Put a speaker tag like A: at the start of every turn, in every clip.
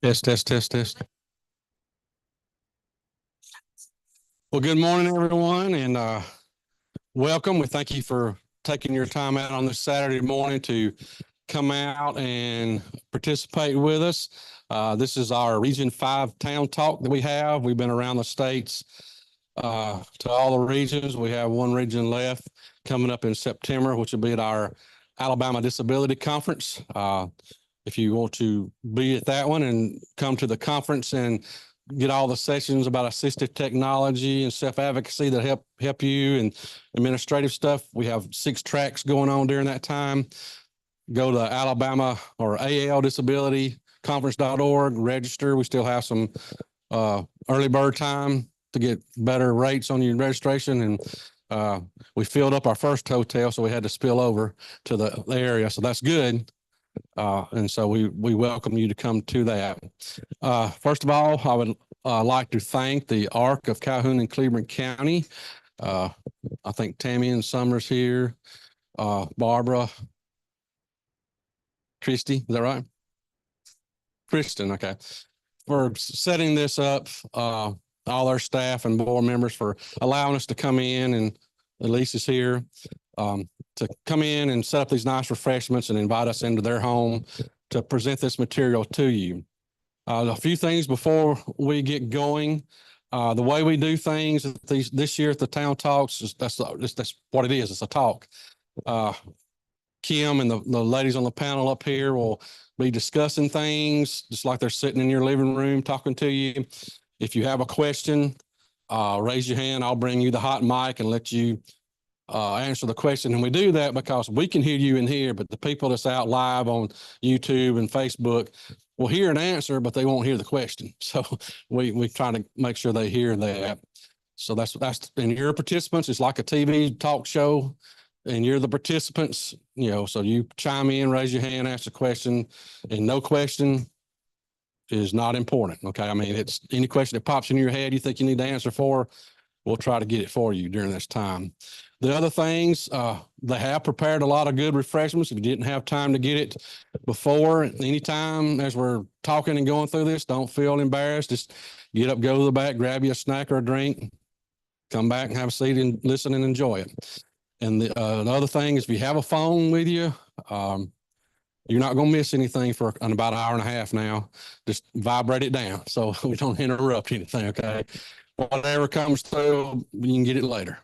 A: Test, test, test, test. Well, good morning, everyone, and welcome. We thank you for taking your time out on this Saturday morning to come out and participate with us. This is our Region 5 Town Talk that we have. We've been around the states to all the regions. We have one region left coming up in September, which will be at our Alabama Disability Conference. If you want to be at that one and come to the conference and get all the sessions about assistive technology and self-advocacy that help you and administrative stuff. We have 6 tracks going on during that time. Go to Alabama or AL Disability Conference.org, register. We still have some early bird time to get better rates on your registration. And we filled up our first hotel, so we had to spill over to the area. So that's good. And so we welcome you to come to that. First of all, I would like to thank the ARC of Calhoun and Cleveland County. I think Tammy and Summers here, Barbara, Christy, is that right? Kristen, okay. For setting this up, all our staff and board members for allowing us to come in, and Elise is here. To come in and set up these nice refreshments and invite us into their home to present this material to you. A few things before we get going. The way we do things this year at the Town Talks, that's what it is. It's a talk. Kim and the ladies on the panel up here will be discussing things just like they're sitting in your living room talking to you. If you have a question, raise your hand. I'll bring you the hot mic and let you answer the question. And we do that because we can hear you in here, but the people that's out live on YouTube and Facebook will hear an answer, but they won't hear the question. So we try to make sure they hear that. So that's and your participants, it's like a TV talk show, and you're the participants, so you chime in, raise your hand, ask a question, and no question is not important. Okay. I mean, it's any question that pops in your head you think you need to answer for, we'll try to get it for you during this time. The other things, they have prepared a lot of good refreshments. If you didn't have time to get it before, anytime as we're talking and going through this, don't feel embarrassed. Just get up, go to the back, grab you a snack or a drink, come back and have a seat and listen and enjoy it. And the other thing is, if you have a phone with you, you're not going to miss anything for about an hour and a half now. Just vibrate it down so we don't interrupt anything, okay? Whatever comes through, you can get it later.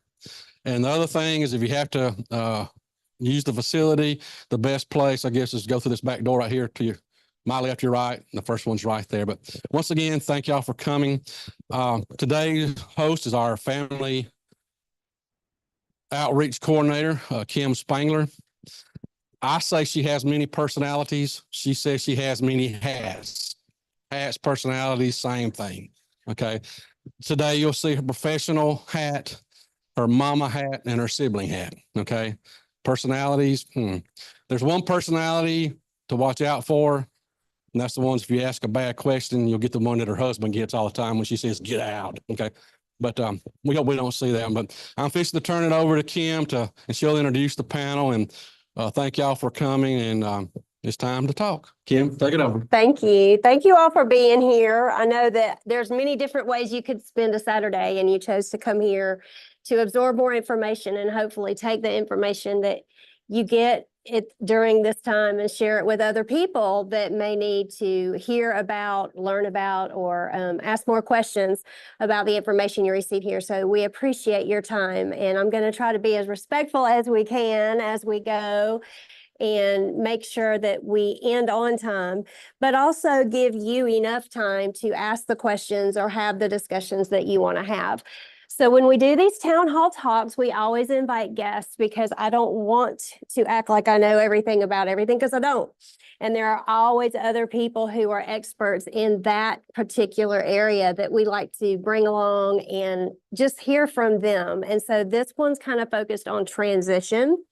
A: And the other thing is, if you have to use the facility, the best place, I guess, is go through this back door right here to my left, your right. The first one's right there. But once again, thank y'all for coming. Today's host is our family outreach coordinator, Kim Spangler. I say she has many personalities. She says she has many hats. Hats, personalities, same thing. Okay. Today you'll see her professional hat, her mama hat, and her sibling hat. Okay. Personalities. There's one personality to watch out for. And that's the ones, if you ask a bad question, you'll get the one that her husband gets all the time when she says, get out. Okay. But we hope we don't see that. But I'm fixing to turn it over to Kim and she'll introduce the panel. And thank y'all for coming. And it's time to talk. Kim, take it over.
B: Thank you. Thank you all for being here. I know that there's many different ways you could spend a Saturday, and you chose to come here to absorb more information and hopefully take the information that you get during this time and share it with other people that may need to hear about, learn about, or ask more questions about the information you receive here. So we appreciate your time, and I'm going to try to be as respectful as we can as we go and make sure that we end on time, but also give you enough time to ask the questions or have the discussions that you want to have. So when we do these town hall talks, we always invite guests, because I don't want to act like I know everything about everything, because I don't. And there are always other people who are experts in that particular area that we like to bring along and just hear from them. And so this one's kind of focused on transition.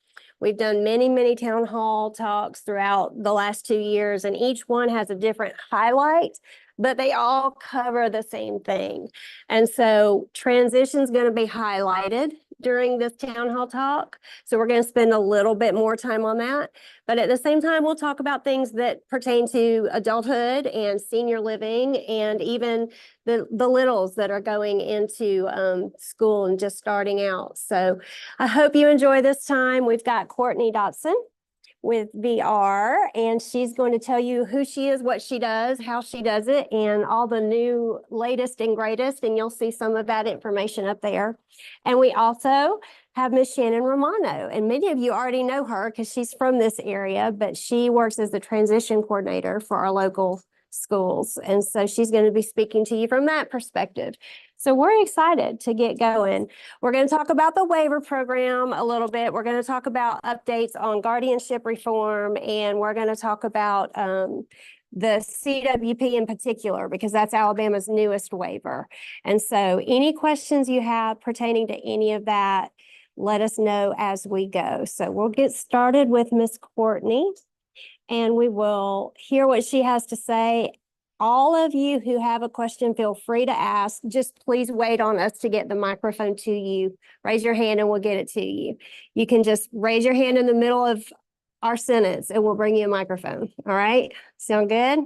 B: We've done many, many town hall talks throughout the last 2 years, and each one has a different highlight, but they all cover the same thing. And so transition is going to be highlighted. during this town hall talk. So we're going to spend a little bit more time on that. But at the same time, we'll talk about things that pertain to adulthood and senior living, and even the littles that are going into school and just starting out. So I hope you enjoy this time. We've got Courtney Dotson with VR, and she's going to tell you who she is, what she does, how she does it, and all the new latest and greatest, and you'll see some of that information up there. And we also have Miss Shannon Romano, and many of you already know her because she's from this area, but she works as the transition coordinator for our local schools. And so she's going to be speaking to you from that perspective. So we're excited to get going. We're going to talk about the waiver program a little bit. We're going to talk about updates on guardianship reform, and we're going to talk about the CWP in particular, because that's Alabama's newest waiver. And so any questions you have pertaining to any of that, let us know as we go. So we'll get started with Miss Courtney, and we will hear what she has to say. All of you who have a question, feel free to ask. Just please wait on us to get the microphone to you. Raise your hand and we'll get it to you. You can just raise your hand in the middle of our sentence and we'll bring you a microphone. All right? Sound good?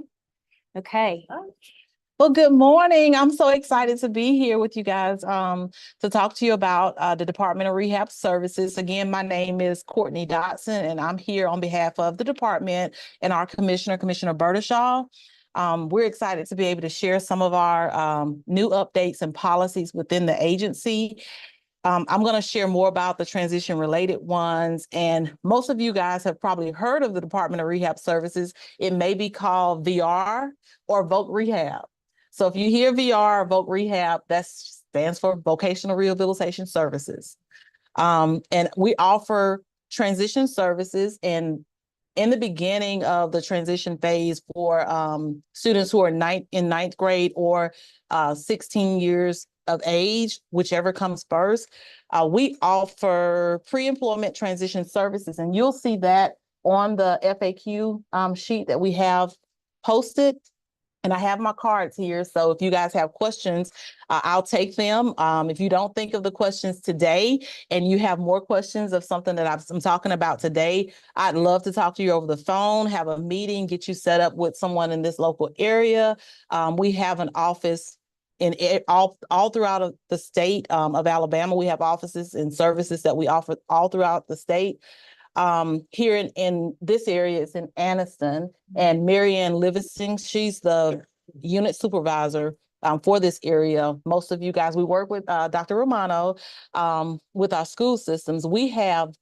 B: Okay.
C: Well, good morning. I'm so excited to be here with you guys to talk to you about the Department of Rehab Services. Again, my name is Courtney Dotson, and I'm here on behalf of the department and our commissioner, Commissioner Bertashaw. We're excited to be able to share some of our new updates and policies within the agency. I'm going to share more about the transition related ones. And most of you guys have probably heard of the Department of Rehab Services. It may be called VR or Voc Rehab. So if you hear VR or Voc Rehab, that stands for Vocational Rehabilitation Services. And we offer transition services, and in the beginning of the transition phase for students who are in ninth grade or 16 years of age, whichever comes first, we offer pre-employment transition services. And you'll see that on the FAQ sheet that we have posted. And I have my cards here. So if you guys have questions, I'll take them. If you don't think of the questions today and you have more questions of something that I'm talking about today, I'd love to talk to you over the phone, have a meeting, get you set up with someone in this local area. We have an office in all throughout the state of Alabama. We have offices and services that we offer all throughout the state. Here in this area, it's in Anniston, and Marianne Livingston, she's the unit supervisor for this area. Most of you guys, we work with Dr. Romano with our school systems. We have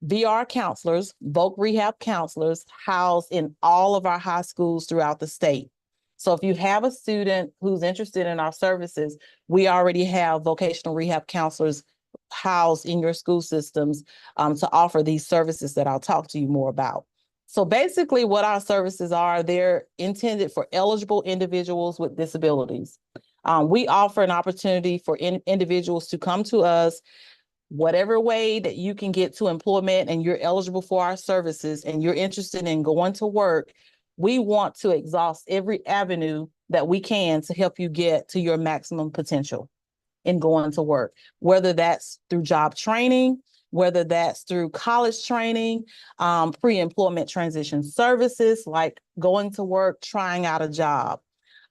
C: VR counselors, Voc Rehab counselors housed in all of our high schools throughout the state. So if you have a student who's interested in our services, we already have vocational rehab counselors housed in your school systems to offer these services that I'll talk to you more about. So basically what our services are, they're intended for eligible individuals with disabilities. We offer an opportunity for individuals to come to us, whatever way that you can get to employment and you're eligible for our services and you're interested in going to work. We want to exhaust every avenue that we can to help you get to your maximum potential in going to work, whether that's through job training, whether that's through college training, pre-employment transition services like going to work, trying out a job.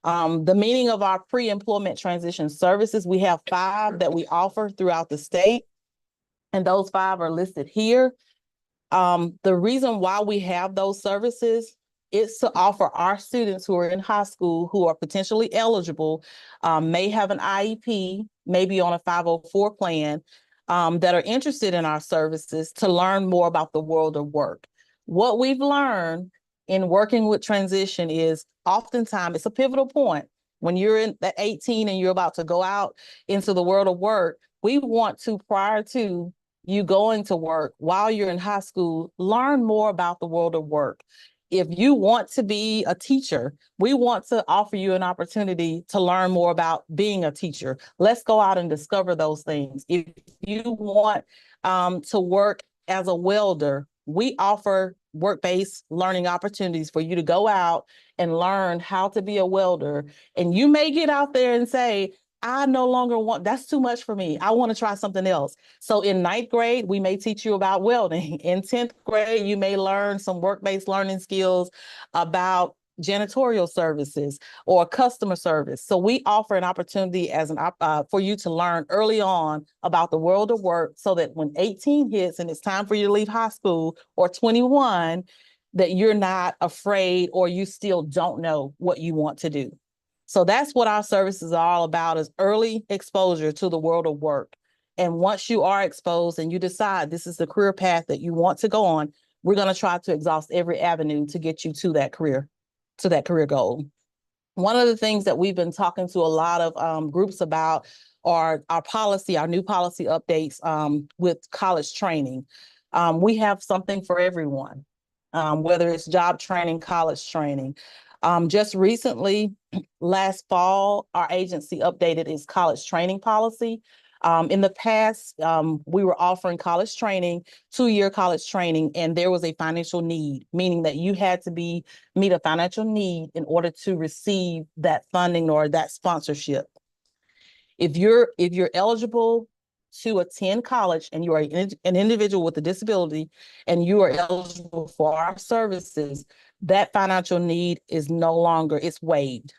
C: The meaning of our pre-employment transition services, we have 5 that we offer throughout the state, and those 5 are listed here. The reason why we have those services is to offer our students who are in high school who are potentially eligible, may have an IEP, maybe on a 504 plan, that are interested in our services to learn more about the world of work. What we've learned in working with transition is oftentimes it's a pivotal point. When you're in the 18 and you're about to go out into the world of work, we want to, prior to you going to work, while you're in high school, learn more about the world of work. If you want to be a teacher, we want to offer you an opportunity to learn more about being a teacher. Let's go out and discover those things. If you want to work as a welder, we offer work-based learning opportunities for you to go out and learn how to be a welder. And you may get out there and say, I no longer want, that's too much for me. I want to try something else. So in ninth grade, we may teach you about welding. In 10th grade, you may learn some work-based learning skills about janitorial services or customer service. So we offer an opportunity as for you to learn early on about the world of work so that when 18 hits and it's time for you to leave high school, or 21, that you're not afraid or you still don't know what you want to do. So that's what our services are all about, is early exposure to the world of work. And once you are exposed and you decide this is the career path that you want to go on, we're going to try to exhaust every avenue to get you to that career goal. One of the things that we've been talking to a lot of groups about are our new policy updates with college training. We have something for everyone, whether it's job training, college training. Just recently, last fall, our agency updated its college training policy. In the past, we were offering college training, 2-year college training, and there was a financial need, meaning that you had to meet a financial need in order to receive that funding or that sponsorship. If you're eligible to attend college and you are an individual with a disability and you are eligible for our services, that financial need is no longer, it's waived.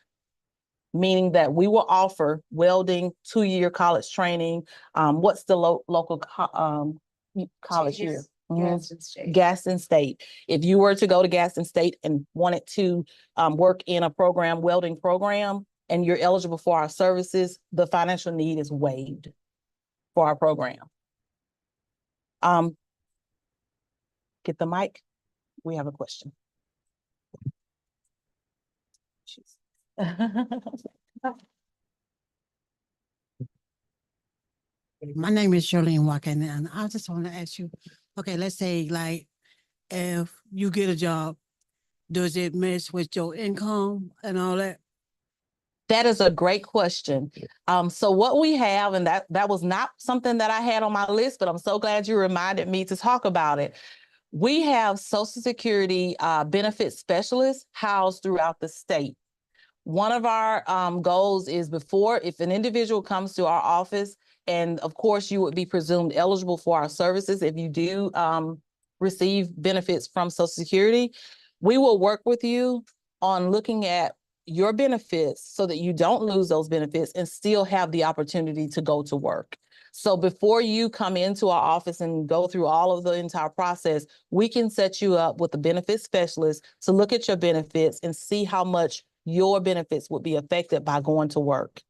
C: Meaning that we will offer welding, 2-year college training. What's the local college here?
D: Gaston State.
C: Gaston State. If you were to go to Gaston State and wanted to work in a welding program, and you're eligible for our services, the financial need is waived for our program. Get the mic. We have a question.
D: My name is Jolene Walken, and I just want to ask you, okay, let's say like if you get a job, does it mess with your income and all that?
C: That is a great question. So what we have, and that was not something that I had on my list, but I'm so glad you reminded me to talk about it. We have Social Security benefit specialists housed throughout the state. One of our goals is if an individual comes to our office, and of course you would be presumed eligible for our services if you do receive benefits from Social Security, we will work with you on looking at your benefits so that you don't lose those benefits and still have the opportunity to go to work. So before you come into our office and go through all of the entire process, we can set you up with a benefit specialist to look at your benefits and see how much your benefits would be affected by going to work.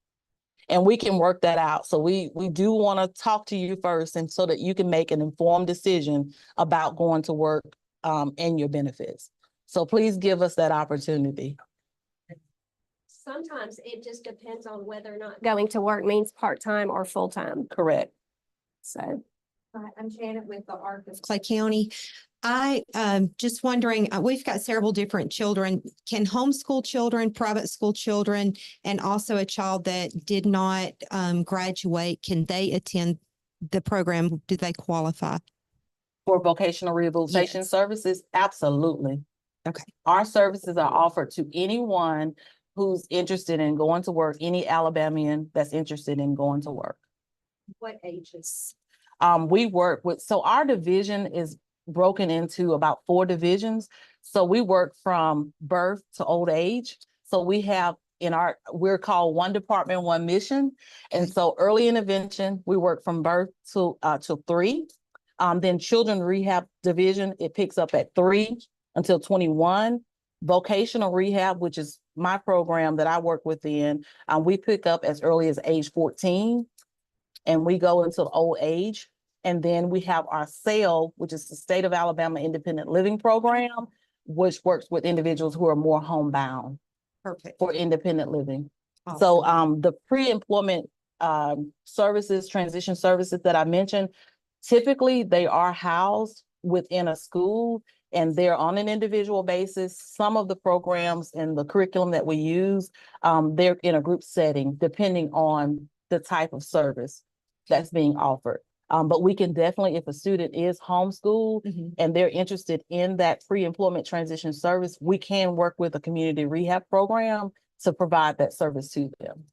C: And we can work that out. So we do want to talk to you first, and so that you can make an informed decision about going to work and your benefits. So please give us that opportunity.
B: Sometimes it just depends on whether or not going to work means part-time or full-time.
C: Correct.
B: So.
E: Hi, I'm Janet with the ARC of Clay County. I just wondering, we've got several different children. Can homeschool children, private school children, and also a child that did not graduate, can they attend the program? Do they qualify?
C: For vocational rehabilitation
E: Yes.
C: services? Absolutely.
E: Okay.
C: Our services are offered to anyone who's interested in going to work, any Alabamian that's interested in going to work.
E: What ages?
C: We work with, so our division is broken into about 4 divisions. So we work from birth to old age. So we have we're called One Department, One Mission. And so early intervention, we work from birth to 3. Then children rehab division, it picks up at 3 until 21. Vocational rehab, which is my program that I work within, we pick up as early as age 14 and we go until old age. And then we have our SAIL, which is the State of Alabama Independent Living Program, which works with individuals who are more homebound.
E: Perfect.
C: For independent living.
E: Awesome.
C: So the pre-employment services, transition services that I mentioned, typically they are housed within a school and they're on an individual basis. Some of the programs and the curriculum that we use, they're in a group setting, depending on the type of service that's being offered. But we can definitely, if a student is homeschooled and they're interested in that pre-employment transition service, we can work with a community rehab program to provide that service to them.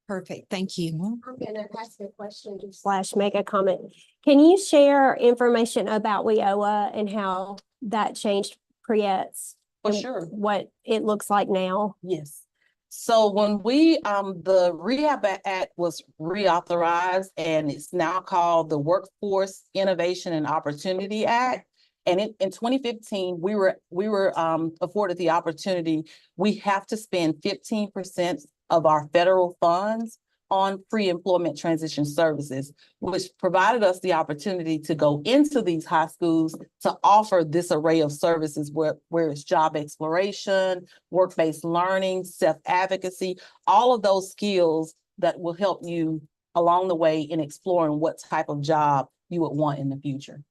E: Perfect. Thank you.
B: I'm gonna ask a question slash make a comment. Can you share information about WIOA and how that changed pre-eds?
C: For
B: and
C: sure.
B: What it looks like now?
C: Yes. So when the Rehab Act was reauthorized, and it's now called the Workforce Innovation and Opportunity Act. And in 2015, we were afforded the opportunity. We have to spend 15% of our federal funds on pre-employment transition services, which provided us the opportunity to go into these high schools to offer this array of services where it's job exploration, work-based learning, self-advocacy, all of those skills that will help you along the way in exploring what type of job you would want in the future.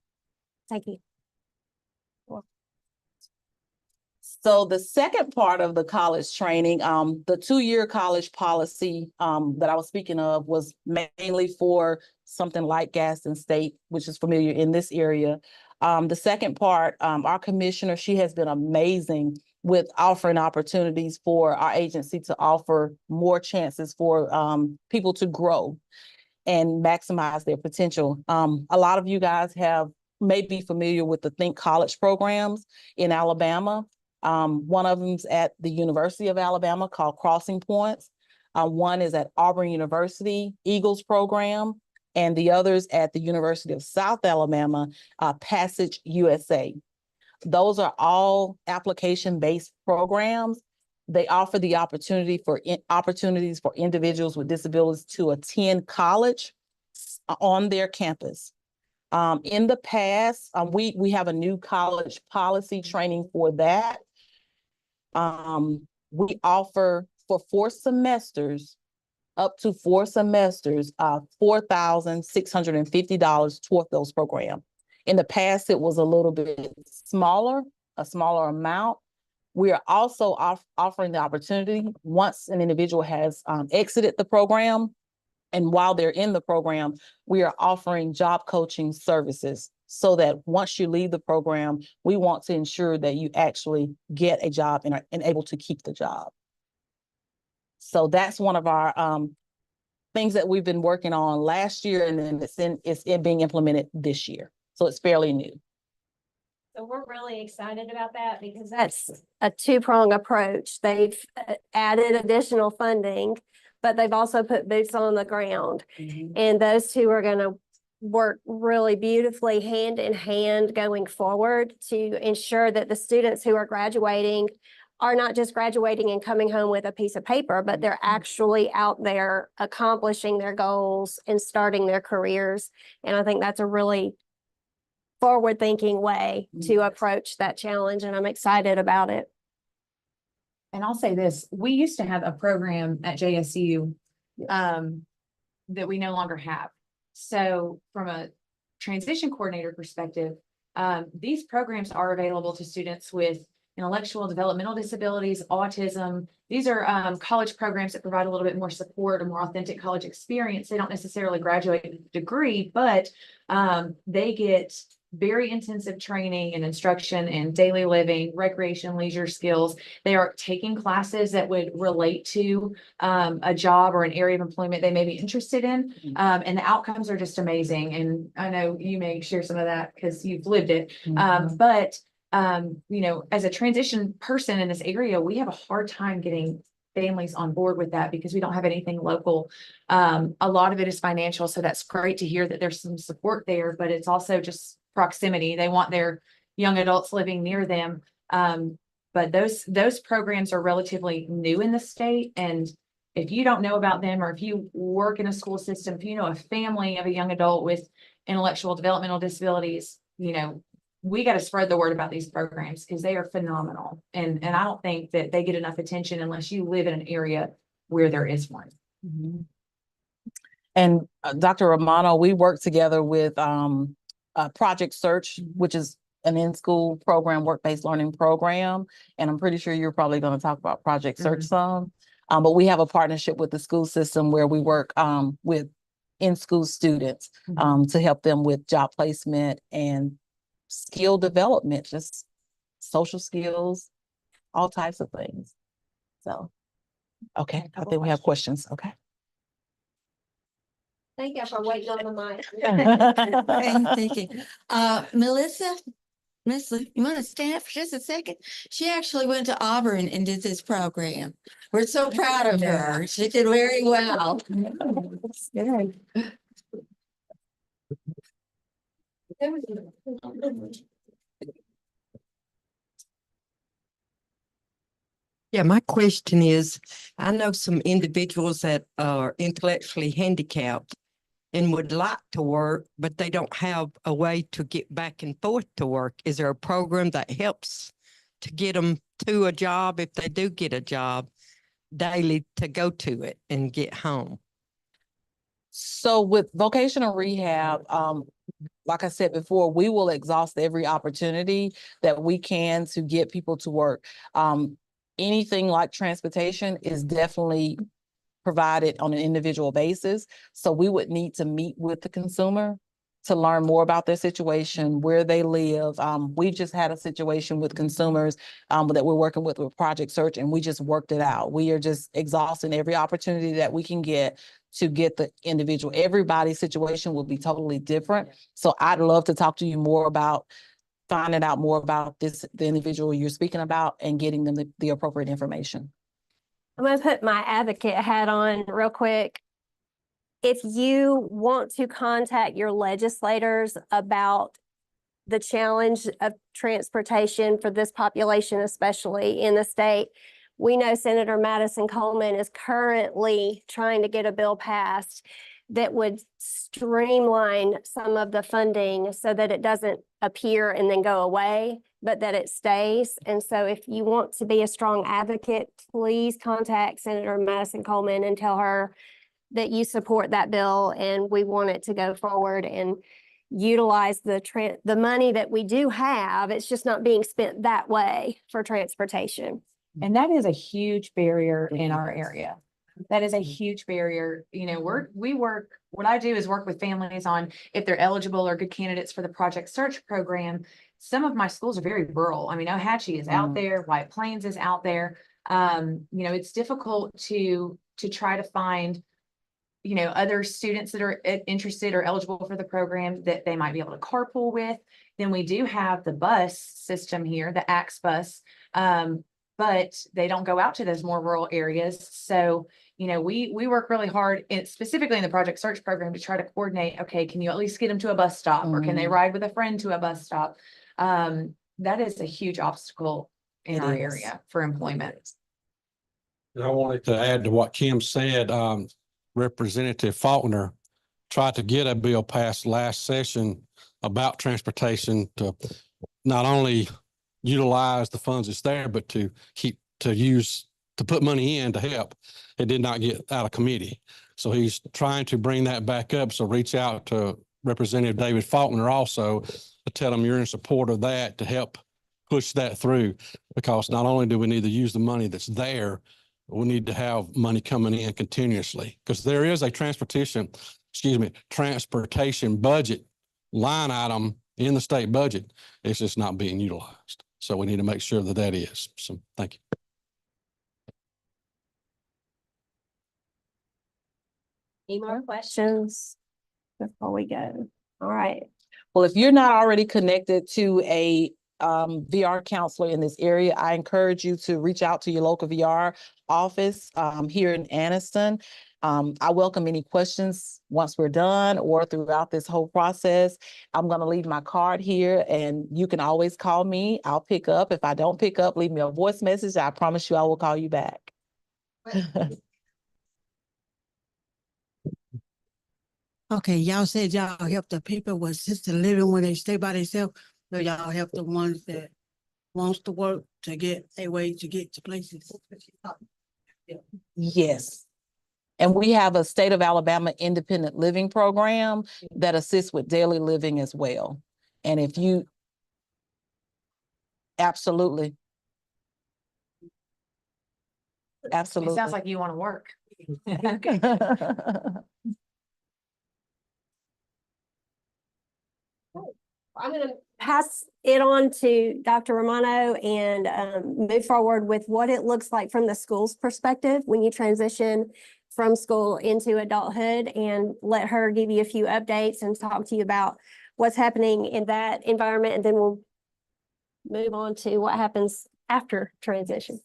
B: Thank you.
C: So the second part of the college training, the 2-year college policy that I was speaking of was mainly for something like Gaston State, which is familiar in this area. The second part, our commissioner, she has been amazing with offering opportunities for our agency to offer more chances for people to grow and maximize their potential. A lot of you guys may be familiar with the Think College programs in Alabama. One of them's at the University of Alabama called Crossing Points. One is at Auburn University, Eagles program, and the other's at the University of South Alabama, Passage USA. Those are all application-based programs. They offer the opportunities for individuals with disabilities to attend college on their campus. In the past, we have a new college policy training for that. We offer for 4 semesters, up to 4 semesters, $4,650 toward those programs. In the past, it was a little bit smaller, a smaller amount. We are also offering the opportunity once an individual has exited the program, and while they're in the program, we are offering job coaching services so that once you leave the program, we want to ensure that you actually get a job and are able to keep the job. So that's one of our things that we've been working on last year, and then it's being implemented this year. So it's fairly new.
B: So we're really excited about that because that's a 2-prong approach. They've added additional funding, but they've also put boots on the ground. And those two are going to work really beautifully hand in hand going forward to ensure that the students who are graduating are not just graduating and coming home with a piece of paper, but they're actually out there accomplishing their goals and starting their careers. And I think that's a really forward-thinking way to approach that challenge, and I'm excited about it.
F: And I'll say this, we used to have a program at JSU that we no longer have. So from a transition coordinator perspective, these programs are available to students with intellectual developmental disabilities, autism. These are college programs that provide a little bit more support, a more authentic college experience. They don't necessarily graduate with a degree, but they get very intensive training and instruction in daily living, recreation, leisure skills. They are taking classes that would relate to a job or an area of employment they may be interested in. And the outcomes are just amazing. And I know you may share some of that because you've lived it. But you know, as a transition person in this area, we have a hard time getting families on board with that because we don't have anything local. A lot of it is financial. So that's great to hear that there's some support there, but it's also just proximity. They want their young adults living near them. But those programs are relatively new in the state. And if you don't know about them, or if you work in a school system, if you know a family of a young adult with intellectual developmental disabilities, you know, we got to spread the word about these programs because they are phenomenal. And I don't think that they get enough attention unless you live in an area where there is one.
C: And Dr. Romano, we work together with Project Search, which is an in-school program, work-based learning program. And I'm pretty sure you're probably going to talk about Project Search some. But we have a partnership with the school system where we work with in-school students to help them with job placement and skill development, just social skills, all types of things. So, okay, I think we have questions. Okay.
B: Thank you for waiting on the mic.
G: Thank you. Melissa, you want to stand up for just a second? She actually went to Auburn and did this program. We're so proud of her. She did very well.
H: Yeah, my question is, I know some individuals that are intellectually handicapped and would like to work, but they don't have a way to get back and forth to work. Is there a program that helps to get them to a job if they do get a job daily to go to it and get home?
C: So with vocational rehab, like I said before, we will exhaust every opportunity that we can to get people to work. Anything like transportation is definitely provided on an individual basis. So we would need to meet with the consumer to learn more about their situation, where they live. We just had a situation with consumers that we're working with Project Search, and we just worked it out. We are just exhausting every opportunity that we can get to get the individual. Everybody's situation will be totally different. So I'd love to talk to you more about finding out more about the individual you're speaking about and getting them the appropriate information.
B: I'm gonna put my advocate hat on real quick. If you want to contact your legislators about the challenge of transportation for this population, especially in the state, we know Senator Madison Coleman is currently trying to get a bill passed that would streamline some of the funding so that it doesn't appear and then go away, but that it stays. And so if you want to be a strong advocate, please contact Senator Madison Coleman and tell her that you support that bill and we want it to go forward and utilize the money that we do have. It's just not being spent that way for transportation.
F: And that is a huge barrier in our area. That is a huge barrier. You know, what I do is work with families on if they're eligible or good candidates for the Project Search program. Some of my schools are very rural. I mean, Ohatchee is out there, White Plains is out there. You know, it's difficult to try to find, you know, other students that are interested or eligible for the program that they might be able to carpool with. Then we do have the bus system here, the AX bus, but they don't go out to those more rural areas. So, you know, we work really hard, specifically in the Project Search program, to try to coordinate, okay, can you at least get them to a bus stop or can they ride with a friend to a bus stop? That is a huge obstacle in our area for employment.
A: And I wanted to add to what Kim said. Representative Faulkner tried to get a bill passed last session about transportation to not only utilize the funds that's there, but to put money in to help. It did not get out of committee. So he's trying to bring that back up. So reach out to Representative David Faulkner also to tell him you're in support of that to help push that through. Because not only do we need to use the money that's there, we need to have money coming in continuously, because there is a transportation budget line item in the state budget. It's just not being utilized. So we need to make sure that that is. So thank you.
B: Any more questions before we go? All right.
C: Well, if you're not already connected to a VR counselor in this area, I encourage you to reach out to your local VR office here in Anniston. I welcome any questions once we're done or throughout this whole process. I'm going to leave my card here and you can always call me. I'll pick up. If I don't pick up, leave me a voice message. I promise you I will call you back.
D: Okay, y'all said y'all help the people with assisted living when they stay by themselves. So y'all help the ones that wants to work to get a way to get to places.
C: Yes. And we have a state of Alabama independent living program that assists with daily living as well. And if you, absolutely. Absolutely.
F: It sounds like you want to work.
B: I'm gonna pass it on to Dr. Romano and move forward with what it looks like from the school's perspective when you transition from school into adulthood, and let her give you a few updates and talk to you about what's happening in that environment. And then we'll move on to what happens after transition.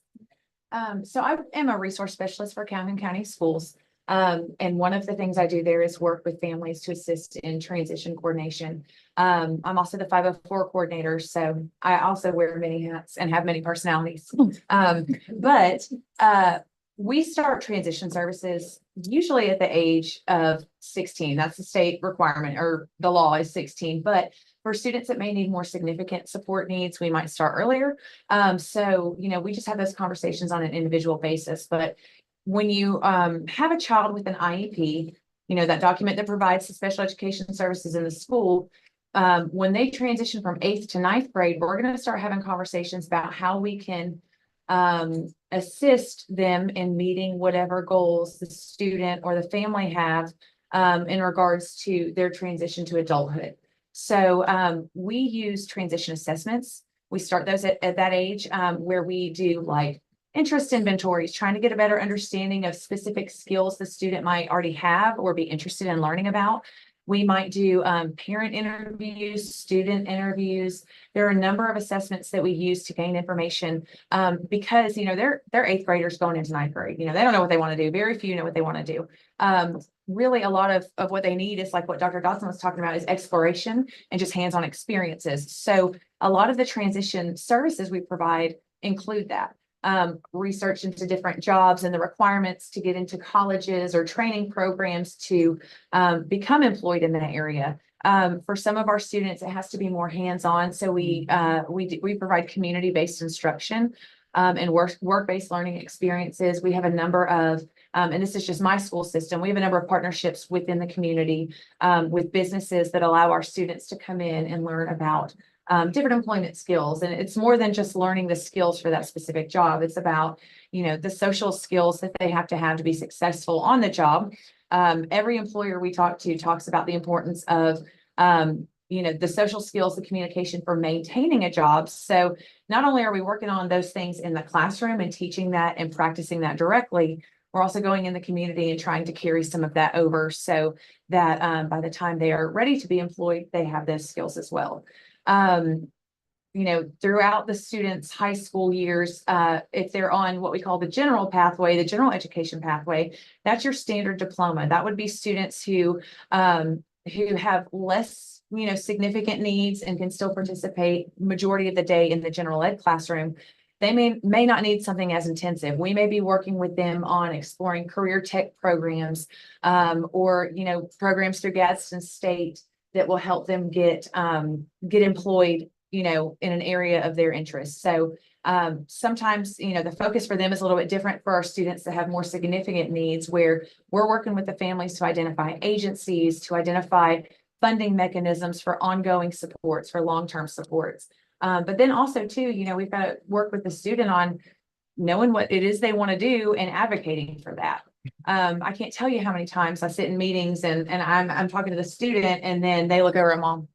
F: So I am a resource specialist for Calhoun County Schools. And one of the things I do there is work with families to assist in transition coordination. I'm also the 504 coordinator, so I also wear many hats and have many personalities. But we start transition services usually at the age of 16. That's the state requirement, or the law is 16. But for students that may need more significant support needs, we might start earlier. So, we just have those conversations on an individual basis. But when you have a child with an IEP, that document that provides the special education services in the school, when they transition from 8th to 9th grade, we're going to start having conversations about how we can assist them in meeting whatever goals the student or the family have in regards to their transition to adulthood. So we use transition assessments. We start those at that age where we do like interest inventories, trying to get a better understanding of specific skills the student might already have or be interested in learning about. We might do parent interviews, student interviews. There are a number of assessments that we use to gain information because, they're 8th graders going into 9th grade. They don't know what they want to do. Very few know what they want to do. Really, a lot of what they need is like what Dr. Dodson was talking about, is exploration and just hands-on experiences. So a lot of the transition services we provide include that. Research into different jobs and the requirements to get into colleges or training programs to become employed in that area. For some of our students, it has to be more hands-on. So we provide community-based instruction and work-based learning experiences. We have a number of, and this is just my school system, we have a number of partnerships within the community with businesses that allow our students to come in and learn about different employment skills. And it's more than just learning the skills for that specific job. It's about, the social skills that they have to be successful on the job. Every employer we talk to talks about the importance of, the social skills, the communication for maintaining a job. So not only are we working on those things in the classroom and teaching that and practicing that directly, we're also going in the community and trying to carry some of that over so that by the time they are ready to be employed, they have those skills as well. Throughout the students' high school years, if they're on what we call the general pathway, the general education pathway, that's your standard diploma. That would be students who have less, significant needs and can still participate majority of the day in the general ed classroom. They may not need something as intensive. We may be working with them on exploring career tech programs, or, programs through Gadsden State that will help them get employed, in an area of their interest. So sometimes, the focus for them is a little bit different for our students that have more significant needs, where we're working with the families to identify agencies, to identify funding mechanisms for ongoing supports, for long-term supports. But then also too, we've got to work with the student on knowing what it is they want to do and advocating for that. I can't tell you how many times I sit in meetings and I'm talking to the student and then they look over at mom,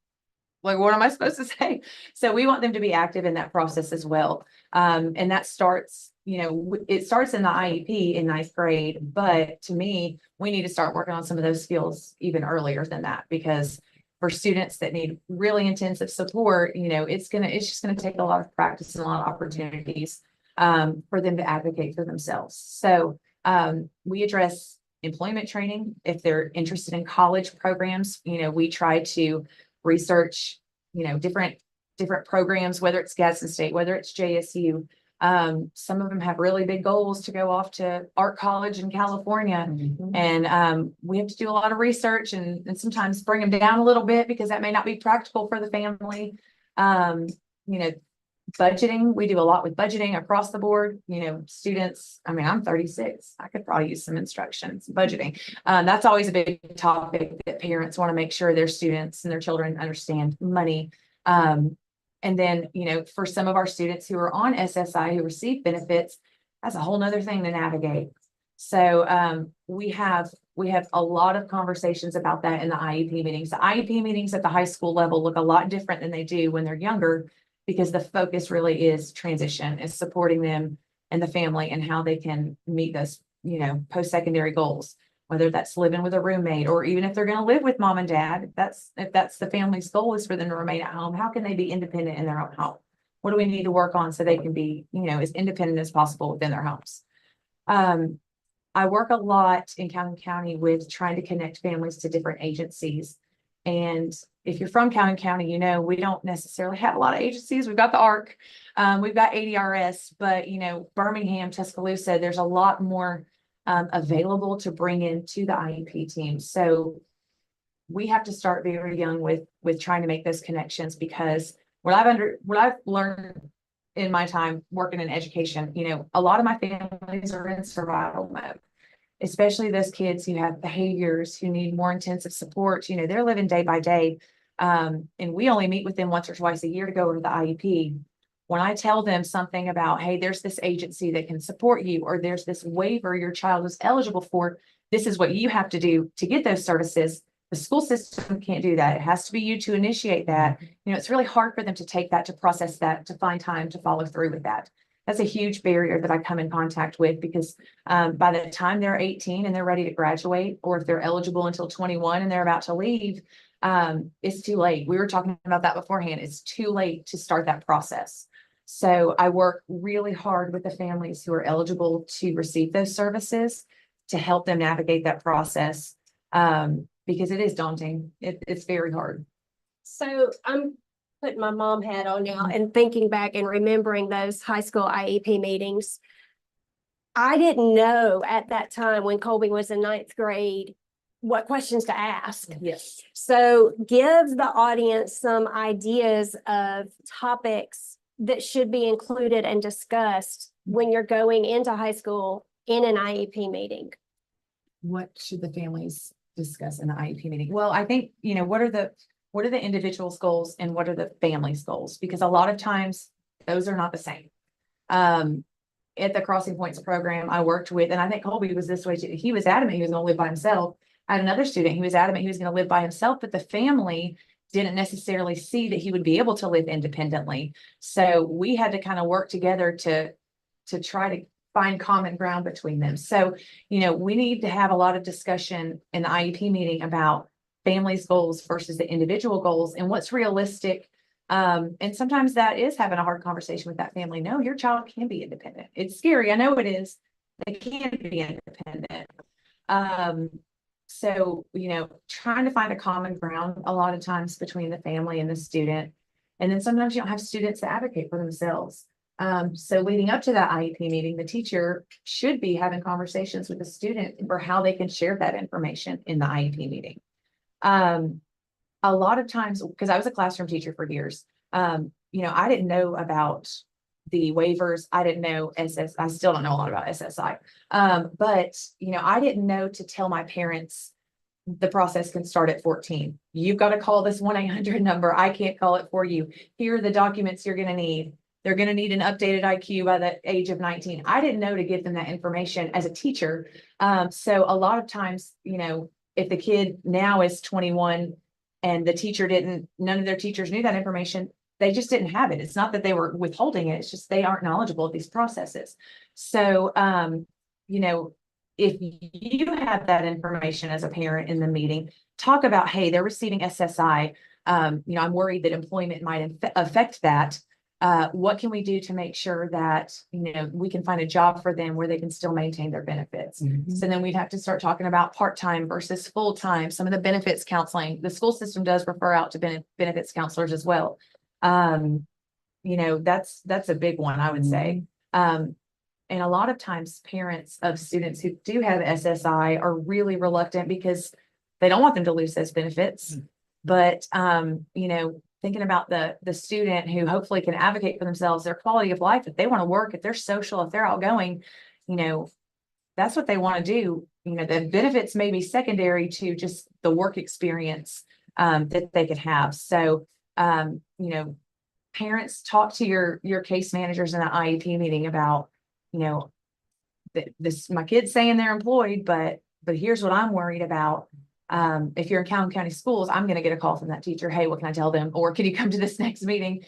F: like, what am I supposed to say? So we want them to be active in that process as well. And that starts, it starts in the IEP in 9th grade, but to me, we need to start working on some of those skills even earlier than that, because for students that need really intensive support, it's just gonna take a lot of practice and a lot of opportunities for them to advocate for themselves. So we address employment training. If they're interested in college programs, we try to research, different programs, whether it's Gadsden State, whether it's JSU. Some of them have really big goals to go off to art college in California. And we have to do a lot of research and sometimes bring them down a little bit because that may not be practical for the family. Budgeting, we do a lot with budgeting across the board. Students, I'm 36. I could probably use some instructions, budgeting. That's always a big topic that parents want to make sure their students and their children understand money. And then, for some of our students who are on SSI who receive benefits, that's a whole nother thing to navigate. So we have we have a lot of conversations about that in the IEP meetings. The IEP meetings at the high school level look a lot different than they do when they're younger, because the focus really is transition, is supporting them and the family and how they can meet those, post-secondary goals, whether that's living with a roommate, or even if they're going to live with mom and dad, if that's the family's goal is for them to remain at home, how can they be independent in their own home? What do we need to work on so they can be, as independent as possible within their homes? I work a lot in Calhoun County with trying to connect families to different agencies. And if you're from Calhoun County, we don't necessarily have a lot of agencies. We've got the ARC, we've got ADRS, but Birmingham, Tuscaloosa, there's a lot more available to bring into the IEP team. So we have to start very young with trying to make those connections, because what I've learned in my time working in education, a lot of my families are in survival mode, especially those kids who have behaviors, who need more intensive support. They're living day by day. And we only meet with them once or twice a year to go over the IEP. When I tell them something about, hey, there's this agency that can support you, or there's this waiver your child is eligible for, this is what you have to do to get those services. The school system can't do that. It has to be you to initiate that. It's really hard for them to take that, to process that, to find time to follow through with that. That's a huge barrier that I come in contact with, because by the time they're 18 and they're ready to graduate, or if they're eligible until 21 and they're about to leave, it's too late. We were talking about that beforehand. It's too late to start that process. So I work really hard with the families who are eligible to receive those services to help them navigate that process, because it is daunting. It's very hard.
B: So I'm putting my mom hat on now and thinking back and remembering those high school IEP meetings. I didn't know at that time, when Colby was in 9th grade, what questions to ask.
F: Yes.
B: So give the audience some ideas of topics that should be included and discussed when you're going into high school in an IEP meeting.
F: What should the families discuss in the IEP meeting? Well, I think, what are the individual's goals and what are the family's goals? Because a lot of times those are not the same. At the Crossing Points program I worked with, and I think Colby was this way too. He was adamant he was going to live by himself. I had another student, he was adamant he was going to live by himself, but the family didn't necessarily see that he would be able to live independently. So we had to kind of work together to try to find common ground between them. So, we need to have a lot of discussion in the IEP meeting about families' goals versus the individual goals and what's realistic. And sometimes that is having a hard conversation with that family. No, your child can be independent. It's scary. I know it is. They can be independent. So, trying to find a common ground a lot of times between the family and the student. And then sometimes you don't have students to advocate for themselves. So leading up to that IEP meeting, the teacher should be having conversations with the student for how they can share that information in the IEP meeting. A lot of times, because I was a classroom teacher for years, I didn't know about the waivers. I didn't know I still don't know a lot about SSI. But I didn't know to tell my parents the process can start at 14. You've got to call this 1-800 number. I can't call it for you. Here are the documents you're going to need. They're going to need an updated IQ by the age of 19. I didn't know to give them that information as a teacher. So a lot of times, if the kid now is 21 and the teacher none of their teachers knew that information, they just didn't have it. It's not that they were withholding it. It's just they aren't knowledgeable of these processes. So, if you have that information as a parent in the meeting, talk about, hey, they're receiving SSI. I'm worried that employment might affect that. What can we do to make sure that, we can find a job for them where they can still maintain their benefits?
H: Mhm.
F: So then we'd have to start talking about part-time versus full-time, some of the benefits counseling. The school system does refer out to benefits counselors as well. That's a big one, I would say. And a lot of times parents of students who do have SSI are really reluctant because they don't want them to lose those benefits. But, thinking about the student who hopefully can advocate for themselves, their quality of life, if they want to work, if they're social, if they're outgoing, that's what they want to do. The benefits may be secondary to just the work experience that they could have. So, parents, talk to your case managers in an IEP meeting about, my kid's saying they're employed, but but here's what I'm worried about. If you're in Calhoun County Schools, I'm gonna get a call from that teacher. Hey, what can I tell them? Or can you come to this next meeting?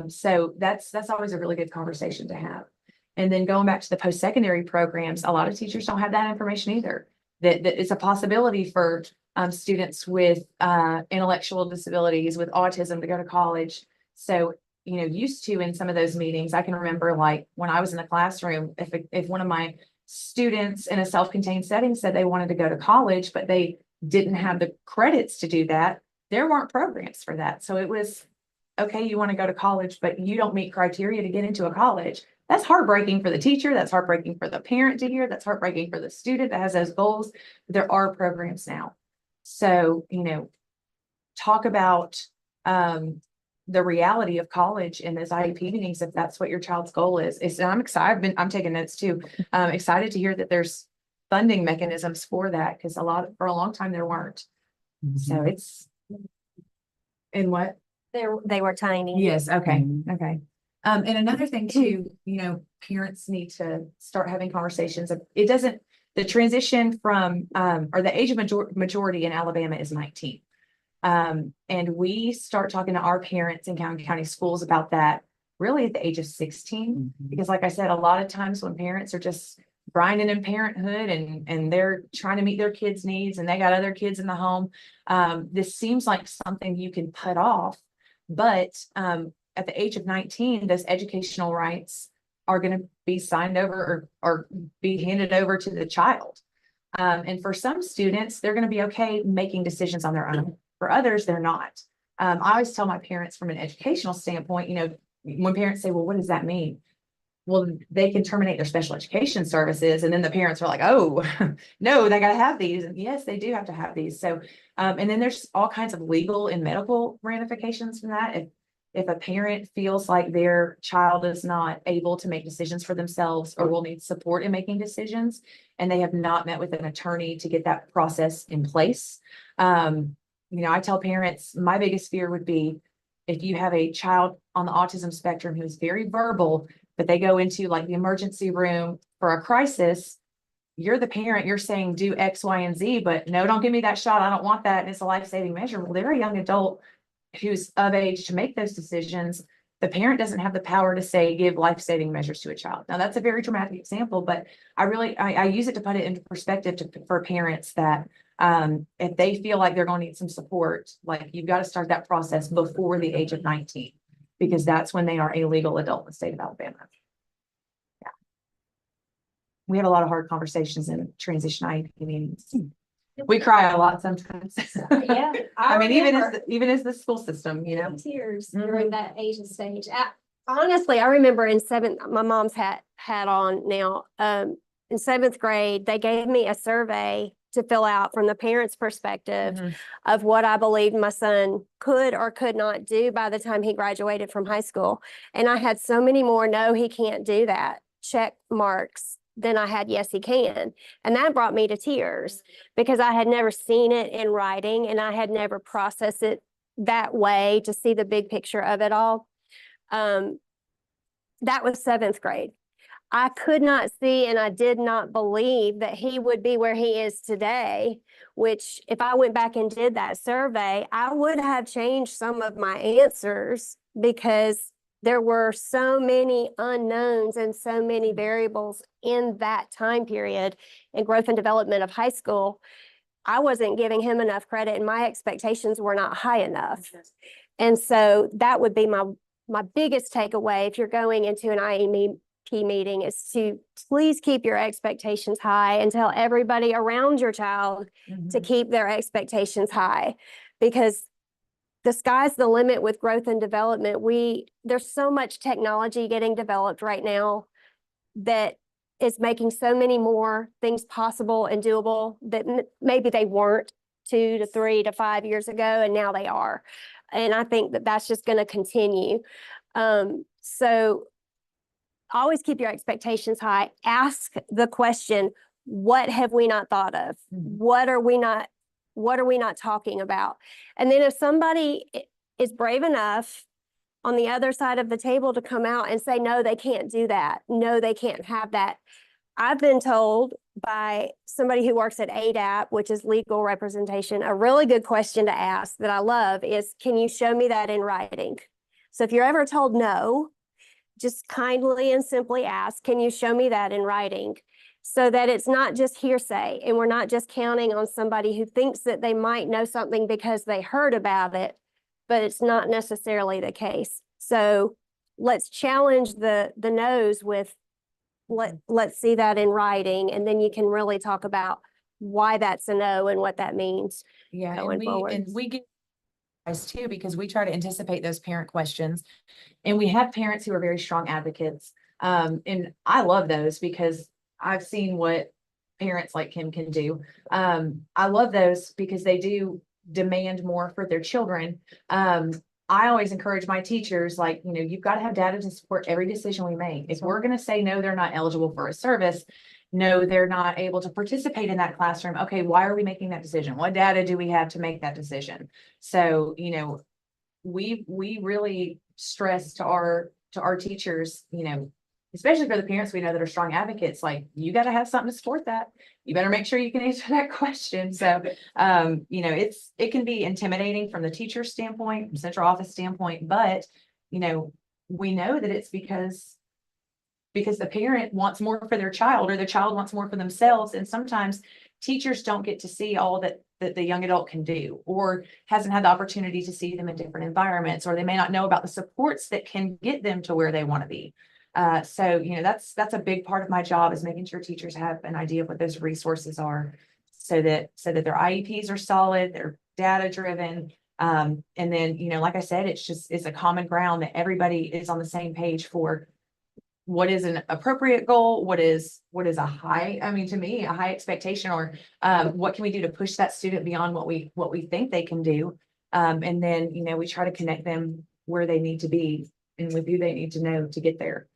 F: So that's always a really good conversation to have. And then going back to the post-secondary programs, a lot of teachers don't have that information either. That it's a possibility for students with intellectual disabilities, with autism to go to college. So, used to in some of those meetings, I can remember like when I was in the classroom, if one of my students in a self-contained setting said they wanted to go to college, but they didn't have the credits to do that, there weren't programs for that. So it was, okay, you want to go to college, but you don't meet criteria to get into a college. That's heartbreaking for the teacher. That's heartbreaking for the parent to hear. That's heartbreaking for the student that has those goals. There are programs now. So, talk about the reality of college in those IEP meetings, if that's what your child's goal is. I'm excited. I'm taking notes too. I'm excited to hear that there's funding mechanisms for that, because for a long time there weren't. So it's in what?
B: They were tiny.
F: Yes, okay, okay. And another thing too, parents need to start having conversations. The transition from, or the age of majority in Alabama is 19. And we start talking to our parents in Calhoun County Schools about that really at the age of 16. Because like I said, a lot of times when parents are just grinding in parenthood and they're trying to meet their kids' needs and they got other kids in the home, this seems like something you can put off. But at the age of 19, those educational rights are going to be signed over or be handed over to the child. And for some students, they're going to be okay making decisions on their own. For others, they're not. I always tell my parents from an educational standpoint, when parents say, well, what does that mean? Well, they can terminate their special education services. And then the parents are like, oh, no, they got to have these. And yes, they do have to have these. So, and then there's all kinds of legal and medical ramifications from that. If a parent feels like their child is not able to make decisions for themselves or will need support in making decisions, and they have not met with an attorney to get that process in place. I tell parents, my biggest fear would be if you have a child on the autism spectrum who's very verbal, but they go into like the emergency room for a crisis, you're the parent, you're saying do X, Y, and Z, but no, don't give me that shot. I don't want that. And it's a life-saving measure. Well, they're a young adult who's of age to make those decisions. The parent doesn't have the power to say, give life-saving measures to a child. Now that's a very dramatic example, but I use it to put it into perspective for parents that if they feel like they're going to need some support, like you've got to start that process before the age of 19, because that's when they are a legal adult in the state of Alabama. Yeah. We have a lot of hard conversations in transition IEP meetings. We cry a lot sometimes.
B: Yeah.
F: I mean, even as the school system,
B: Tears during that Asian stage. Honestly, I remember in my mom's hat on now. In 7th grade, they gave me a survey to fill out from the parents' perspective of what I believed my son could or could not do by the time he graduated from high school. And I had so many more, no, he can't do that, check marks, than I had, yes, he can. And that brought me to tears because I had never seen it in writing and I had never processed it that way to see the big picture of it all. That was 7th grade. I could not see and I did not believe that he would be where he is today, which if I went back and did that survey, I would have changed some of my answers because there were so many unknowns and so many variables in that time period in growth and development of high school. I wasn't giving him enough credit and my expectations were not high enough. And so that would be my biggest takeaway if you're going into an IEP meeting is to please keep your expectations high and tell everybody around your child to keep their expectations high, because the sky's the limit with growth and development. There's so much technology getting developed right now that is making so many more things possible and doable that maybe they weren't 2 to 3 to 5 years ago, and now they are. And I think that that's just going to continue. So always keep your expectations high. Ask the question, what have we not thought of? What are we not talking about? And then if somebody is brave enough on the other side of the table to come out and say, no, they can't do that. No, they can't have that. I've been told by somebody who works at ADAP, which is legal representation. A really good question to ask that I love is, can you show me that in writing? So if you're ever told no, just kindly and simply ask, can you show me that in writing? So that it's not just hearsay and we're not just counting on somebody who thinks that they might know something because they heard about it, but it's not necessarily the case. So let's challenge the no's with, let's see that in writing, and then you can really talk about why that's a no and what that means.
F: Yeah,
B: going forward.
F: and we get us too, because we try to anticipate those parent questions. And we have parents who are very strong advocates. And I love those because I've seen what parents like Kim can do. I love those because they do demand more for their children. I always encourage my teachers, like, you know, you've got to have data to support every decision we make. If we're going to say, no, they're not eligible for a service, no, they're not able to participate in that classroom. Okay, why are we making that decision? What data do we have to make that decision? So, you know, we really stress to our teachers, you know, especially for the parents we know that are strong advocates, like, you got to have something to support that. You better make sure you can answer that question. So, you know, it can be intimidating from the teacher standpoint, from central office standpoint, but, you know, we know that it's because the parent wants more for their child, or the child wants more for themselves. And sometimes teachers don't get to see all that the young adult can do, or hasn't had the opportunity to see them in different environments, or they may not know about the supports that can get them to where they want to be. So, you know, that's a big part of my job, is making sure teachers have an idea of what those resources are, so that their IEPs are solid, they're data driven. And then, you know, like I said, it's a common ground that everybody is on the same page for what is an appropriate goal, what is a high, I mean, to me, a high expectation, or what can we do to push that student beyond what we think they can do. And then, you know, we try to connect them where they need to be and with who they need to know to get there.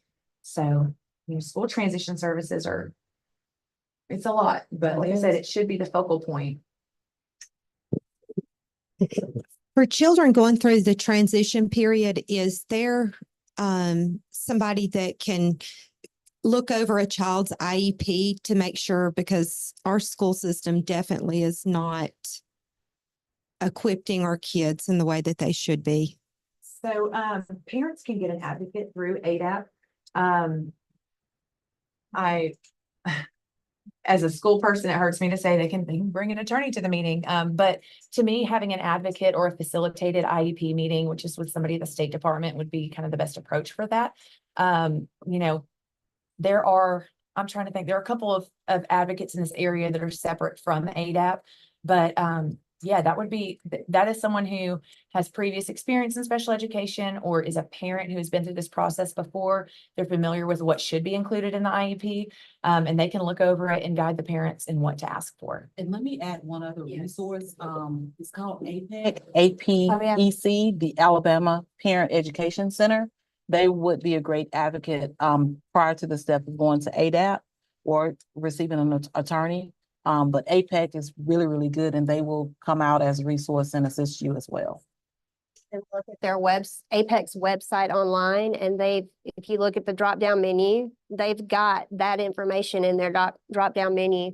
F: So, you know, school transition services it's a lot, but like I said, it should be the focal point.
E: For children going through the transition period, is there somebody that can look over a child's IEP to make sure, because our school system definitely is not equipping our kids in the way that they should be?
F: So parents can get an advocate through ADAP. As a school person, it hurts me to say they can bring an attorney to the meeting. But to me, having an advocate or a facilitated IEP meeting, which is with somebody at the State Department, would be kind of the best approach for that. You know, I'm trying to think, there are a couple of advocates in this area that are separate from ADAP, but yeah, that is someone who has previous experience in special education, or is a parent who has been through this process before. They're familiar with what should be included in the IEP, and they can look over it and guide the parents in what to ask for.
C: And let me add one other
F: Yes.
C: resource. It's called APEC, APEC, the Alabama Parent Education Center. They would be a great advocate prior to the step of going to ADAP or receiving an attorney. But APEC is really, really good, and they will come out as a resource and assist you as well.
B: And look at their Apex website online, and if you look at the drop-down menu, they've got that information in their drop-down menu.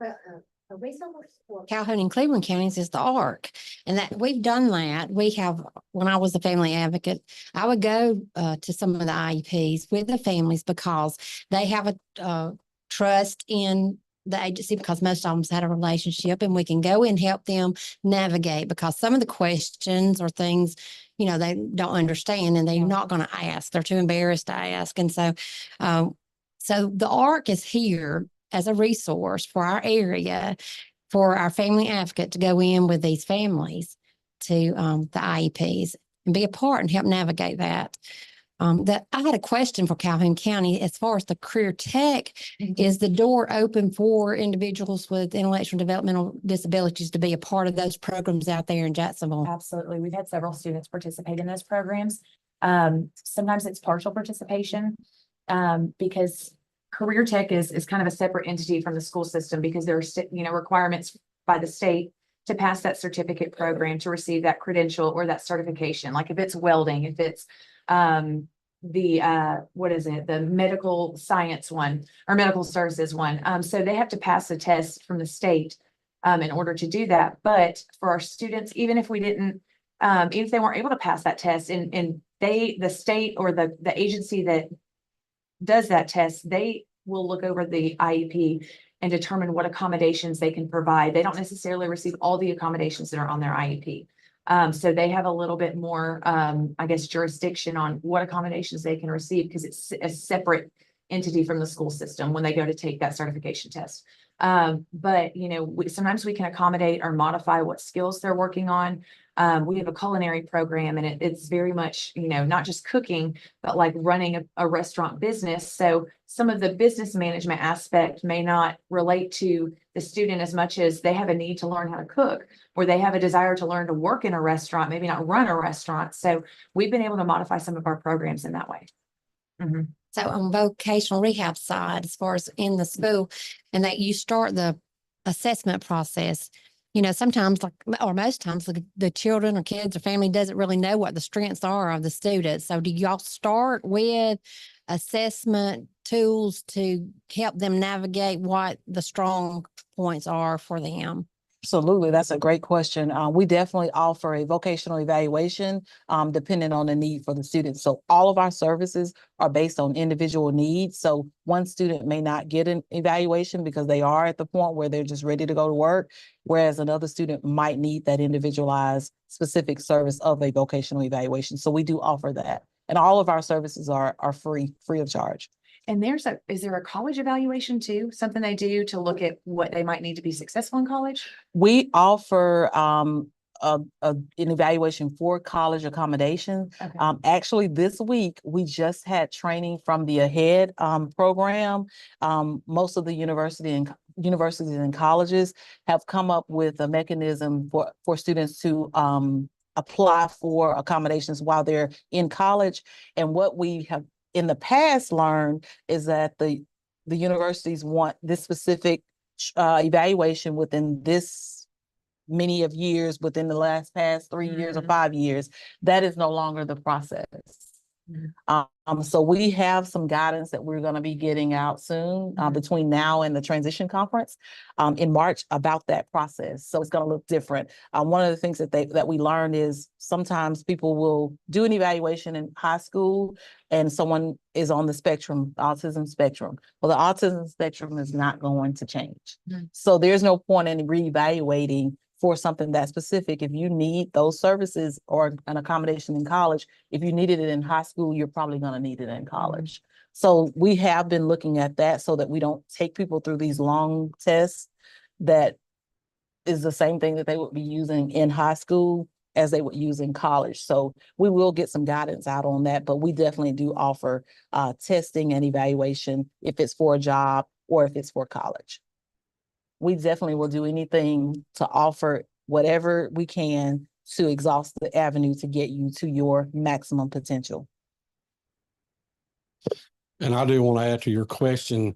G: A resource for Calhoun and Cleveland counties is the ARC, and that we've done that. We have, when I was a family advocate, I would go to some of the IEPs with the families because they have a trust in the agency, because most of them had a relationship, and we can go and help them navigate, because some of the questions or things, you know, they don't understand and they're not going to ask. They're too embarrassed to ask. And so, so the ARC is here as a resource for our area, for our family advocate to go in with these families to the IEPs and be a part and help navigate that. That I had a question for Calhoun County as far as the career tech. Is the door open for individuals with intellectual and developmental disabilities to be a part of those programs out there in Jacksonville?
F: Absolutely. We've had several students participate in those programs. Sometimes it's partial participation because career tech is kind of a separate entity from the school system, because there are requirements by the state to pass that certificate program to receive that credential or that certification. Like if it's welding, if it's what is it, the medical science one or medical services one. So they have to pass a test from the state in order to do that. But for our students, even if we didn't, even if they weren't able to pass that test and the state or the agency that does that test, they will look over the IEP and determine what accommodations they can provide. They don't necessarily receive all the accommodations that are on their IEP. So they have a little bit more, I guess, jurisdiction on what accommodations they can receive because it's a separate entity from the school system when they go to take that certification test. But you know, sometimes we can accommodate or modify what skills they're working on. We have a culinary program and it's very much, you know, not just cooking, but like running a restaurant business. So some of the business management aspect may not relate to the student as much as they have a need to learn how to cook, or they have a desire to learn to work in a restaurant, maybe not run a restaurant. So we've been able to modify some of our programs in that way. Mhm.
I: So on vocational rehab side, as far as in the school, and that you start the assessment process, you know, sometimes like, or most times the children or kids or family doesn't really know what the strengths are of the students. So do y'all start with assessment tools to help them navigate what the strong points are for them?
C: Absolutely. That's a great question. We definitely offer a vocational evaluation, depending on the need for the student. So all of our services are based on individual needs. So one student may not get an evaluation because they are at the point where they're just ready to go to work, whereas another student might need that individualized specific service of a vocational evaluation. So we do offer that. And all of our services are free of charge.
F: And is there a college evaluation too? Something they do to look at what they might need to be successful in college?
C: We offer an evaluation for college accommodation.
F: Okay.
C: Actually, this week, we just had training from the AHEAD program. Most of the universities and colleges have come up with a mechanism for students to apply for accommodations while they're in college. And what we have in the past learned is that the universities want this specific evaluation within this many of years, within the past 3 years or 5 years. That is no longer the process. So we have some guidance that we're going to be getting out soon between now and the transition conference in March about that process. So it's going to look different. One of the things that we learned is sometimes people will do an evaluation in high school and someone is on the spectrum, autism spectrum. Well, the autism spectrum is not going to change. So there's no point in reevaluating for something that specific. If you need those services or an accommodation in college, if you needed it in high school, you're probably going to need it in college. So we have been looking at that so that we don't take people through these long tests that is the same thing that they would be using in high school as they would use in college. So we will get some guidance out on that, but we definitely do offer testing and evaluation if it's for a job or if it's for college. We definitely will do anything to offer whatever we can to exhaust the avenue to get you to your maximum potential.
A: And I do want to add to your question,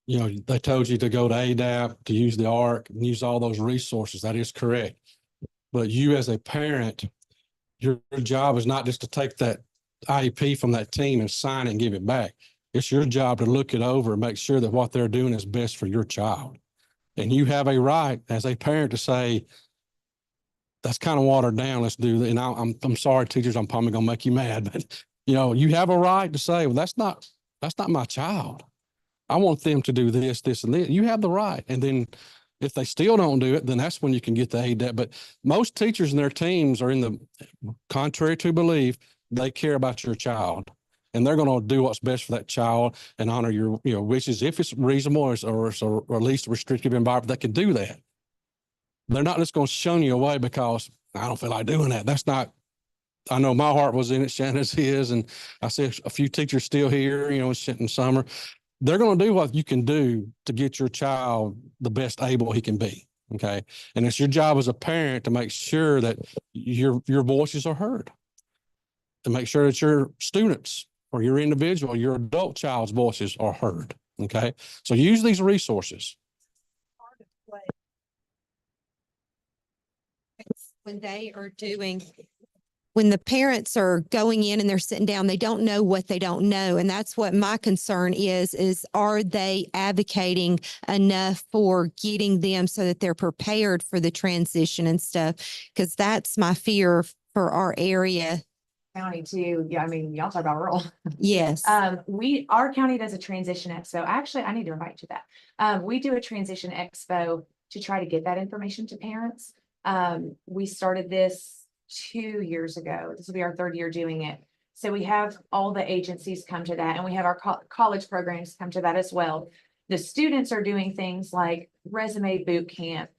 A: you know, they told you to go to ADAP, to use the ARC and use all those resources. That is correct. But you as a parent, your job is not just to take that IEP from that team and sign it and give it back. It's your job to look it over and make sure that what they're doing is best for your child. And you have a right as a parent to say, that's kind of watered down. Let's do that. And I'm sorry, teachers, I'm probably going to make you mad, but you know, you have a right to say, well, that's not my child. I want them to do this, this, and this. You have the right. And then if they still don't do it, then that's when you can get the ADAP. But most teachers and their teams are in the contrary to belief, they care about your child. And they're going to do what's best for that child and honor your, you know, wishes if it's reasonable or at least a restrictive environment that can do that. They're not just going to shun you away because I don't feel like doing that. That's not, I know my heart was in it, Shannon's is, and I see a few teachers still here, you know, in summer. They're going to do what you can do to get your child the best able he can be. Okay. And it's your job as a parent to make sure that your voices are heard, to make sure that your students or your individual, your adult child's voices are heard. Okay. So use these resources.
E: When they are doing when the parents are going in and they're sitting down, they don't know what they don't know. And that's what my concern is are they advocating enough for getting them so that they're prepared for the transition and stuff? Because that's my fear for our area.
F: County too. Yeah, I mean, y'all talk about rural.
E: Yes.
F: Our county does a transition expo. Actually, I need to invite you to that. We do a transition expo to try to get that information to parents. We started this 2 years ago. This will be our 3rd year doing it. So we have all the agencies come to that, and we have our college programs come to that as well. The students are doing things like resume boot camp,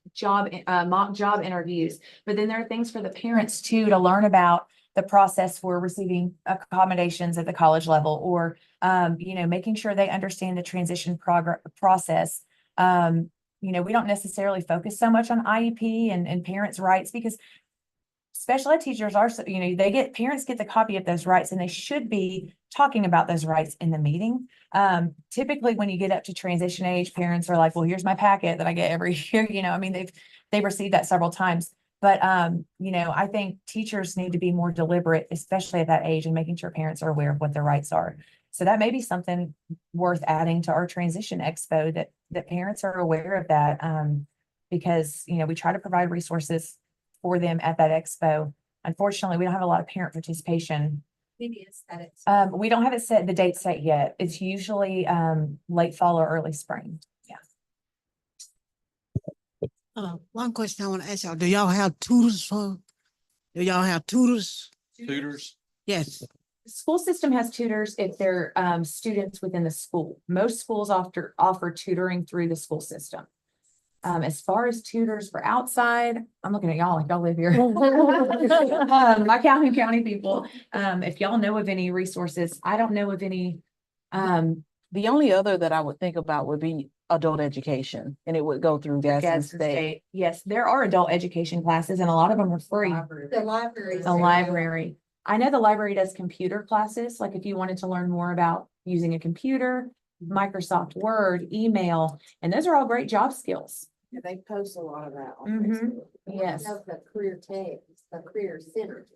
F: mock job interviews, but then there are things for the parents too, to learn about the process for receiving accommodations at the college level, or, making sure they understand the transition process. We don't necessarily focus so much on IEP and parents' rights, because special ed teachers are, parents get the copy of those rights, and they should be talking about those rights in the meeting. Typically when you get up to transition age, parents are like, well, here's my packet that I get every year. They've received that several times. But, I think teachers need to be more deliberate, especially at that age, and making sure parents are aware of what their rights are. So that may be something worth adding to our transition expo, that parents are aware of that. Because, we try to provide resources for them at that expo. Unfortunately, we don't have a lot of parent participation.
E: Maybe it's that it's.
F: We don't have it set, the date set yet. It's usually late fall or early spring.
D: One question I want to ask y'all, do y'all have tutors do y'all have tutors?
A: Tutors.
D: Yes.
F: The school system has tutors if they're students within the school. Most schools offer tutoring through the school system. As far as tutors for outside, I'm looking at y'all like y'all live here. My Calhoun County people, if y'all know of any resources, I don't know of any.
C: The only other that I would think about would be adult education, and it would go through Gadsden State.
F: Yes, there are adult education classes, and a lot of them are free.
E: The library.
F: The library. I know the library does computer classes, like if you wanted to learn more about using a computer, Microsoft Word, email, and those are all great job skills.
J: Yeah, they post a lot of that on
F: Mhm.
J: Facebook.
F: Yes.
J: The career tech, the career center,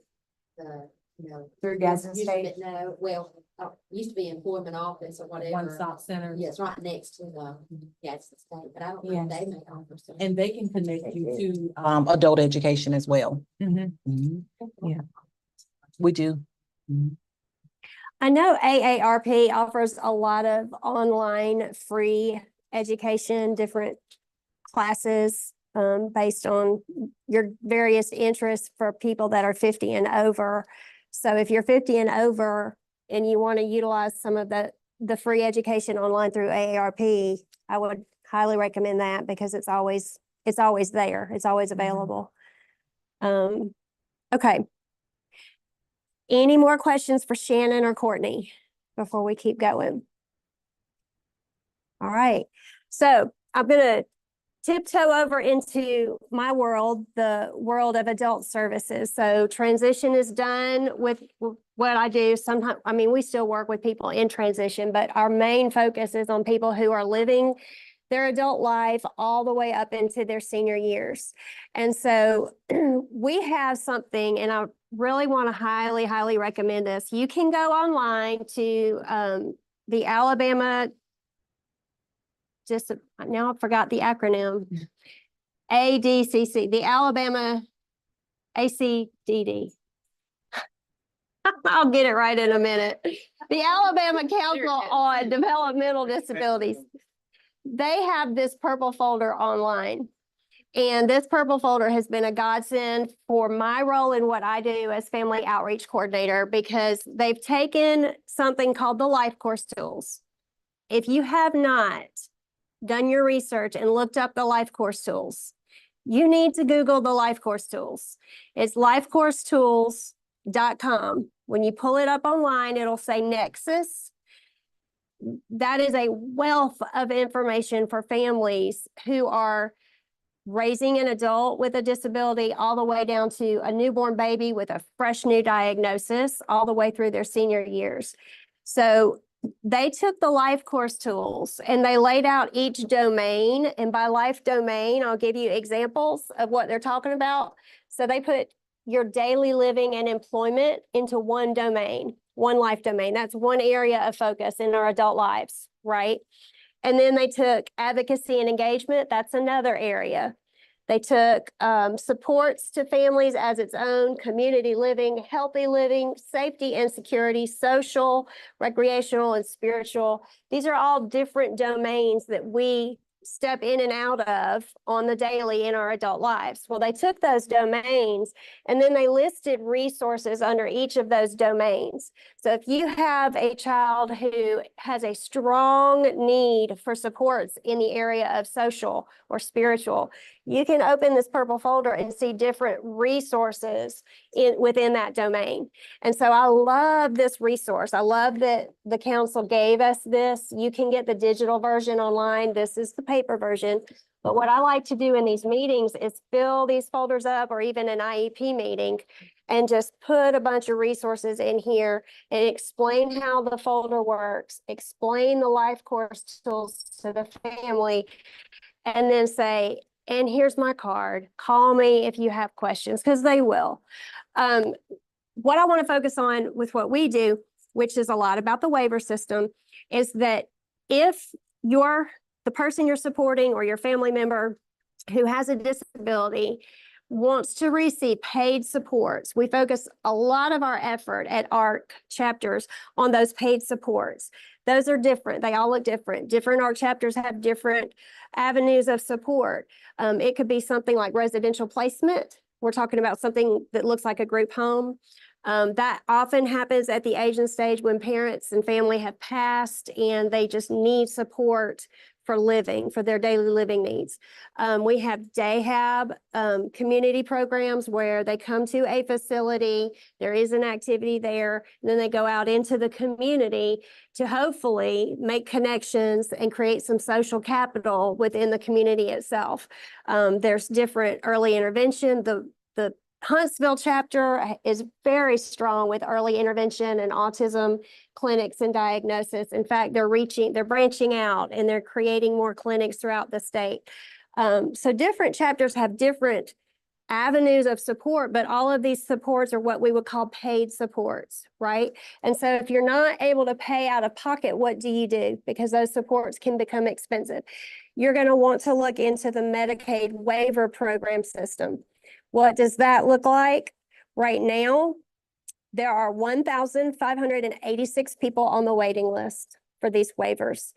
F: Through Gadsden
J: used
F: State.
J: to- No, well, used to be employment office or whatever.
F: One stop center.
J: Yes, right next to the Gadsden State, but I don't
F: Yes.
J: think they may offer some.
C: And they can connect you to adult education as well.
F: Mhm.
C: Yeah. We do.
B: I know AARP offers a lot of online free education, different classes based on your various interests for people that are 50 and over. So if you're 50 and over and you want to utilize some of the free education online through AARP, I would highly recommend that, because it's always there. It's always available. Okay. Any more questions for Shannon or Courtney before we keep going? All right. So I'm gonna tiptoe over into my world, the world of adult services. So transition is done with what I do. Sometimes, we still work with people in transition, but our main focus is on people who are living their adult life all the way up into their senior years. And so we have something, and I really want to highly, highly recommend this. You can go online to the Alabama, now I forgot the acronym, ADCC, the Alabama ACDD. I'll get it right in a minute. The Alabama Council on Developmental Disabilities. They have this purple folder online. And this purple folder has been a godsend for my role in what I do as family outreach coordinator, because they've taken something called the Life Course Tools. If you have not done your research and looked up the Life Course Tools, you need to Google the Life Course Tools. It's lifecoursetools.com. When you pull it up online, it'll say Nexus. That is a wealth of information for families who are raising an adult with a disability, all the way down to a newborn baby with a fresh new diagnosis, all the way through their senior years. So they took the Life Course Tools and they laid out each domain. And by life domain, I'll give you examples of what they're talking about. So they put your daily living and employment into one domain, one life domain. That's one area of focus in our adult lives, right? And then they took advocacy and engagement. That's another area. They took supports to families as its own, community living, healthy living, safety and security, social, recreational, and spiritual. These are all different domains that we step in and out of on the daily in our adult lives. Well, they took those domains and then they listed resources under each of those domains. So if you have a child who has a strong need for supports in the area of social or spiritual, you can open this purple folder and see different resources within that domain. And so I love this resource. I love that the council gave us this. You can get the digital version online. This is the paper version. But what I like to do in these meetings is fill these folders up, or even an IEP meeting, and just put a bunch of resources in here and explain how the folder works, explain the life course tools to the family, and then say, and here's my card. Call me if you have questions, because they will. What I want to focus on with what we do, which is a lot about the waiver system, is that if the person you're supporting or your family member who has a disability wants to receive paid supports, we focus a lot of our effort at ARC chapters on those paid supports. Those are different. They all look different. Different ARC chapters have different avenues of support. It could be something like residential placement. We're talking about something that looks like a group home. That often happens at the aging stage when parents and family have passed and they just need support for living, for their daily living needs. We have Dayhab community programs where they come to a facility, there is an activity there, and then they go out into the community to hopefully make connections and create some social capital within the community itself. There's different early intervention. The Huntsville chapter is very strong with early intervention and autism clinics and diagnosis. In fact, they're branching out and they're creating more clinics throughout the state. So different chapters have different avenues of support, but all of these supports are what we would call paid supports, right? And so if you're not able to pay out of pocket, what do you do? Because those supports can become expensive. You're going to want to look into the Medicaid waiver program system. What does that look like? Right now, there are 1,586 people on the waiting list for these waivers.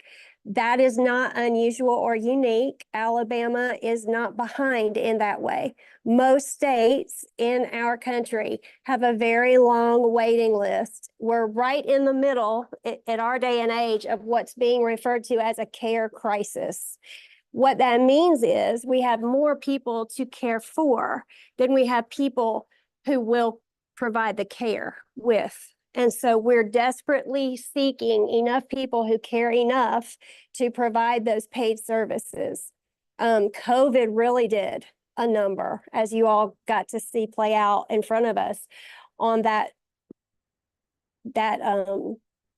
B: That is not unusual or unique. Alabama is not behind in that way. Most states in our country have a very long waiting list. We're right in the middle at our day and age of what's being referred to as a care crisis. What that means is we have more people to care for than we have people who will provide the care with. And so we're desperately seeking enough people who care enough to provide those paid services. COVID really did a number, as you all got to see play out in front of us on that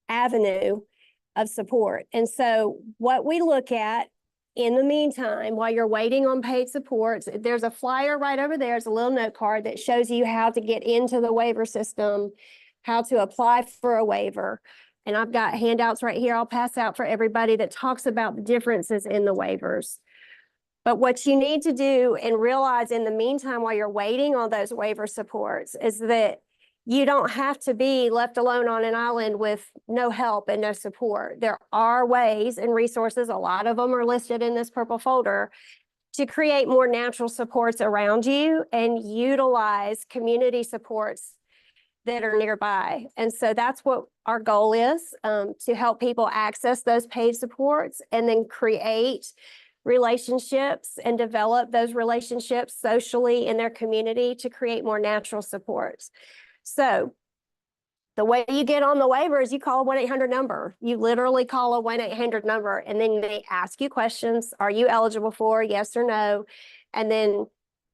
B: avenue of support. And so what we look at in the meantime, while you're waiting on paid supports, there's a flyer right over there. It's a little note card that shows you how to get into the waiver system, how to apply for a waiver. And I've got handouts right here I'll pass out for everybody that talks about the differences in the waivers. But what you need to do and realize in the meantime, while you're waiting on those waiver supports, is that you don't have to be left alone on an island with no help and no support. There are ways and resources, a lot of them are listed in this purple folder, to create more natural supports around you and utilize community supports that are nearby. And so that's what our goal is, to help people access those paid supports and then create relationships and develop those relationships socially in their community to create more natural supports. So the way you get on the waiver is you call a 1-800 number. You literally call a 1-800 number and then they ask you questions. Are you eligible for yes or no? And then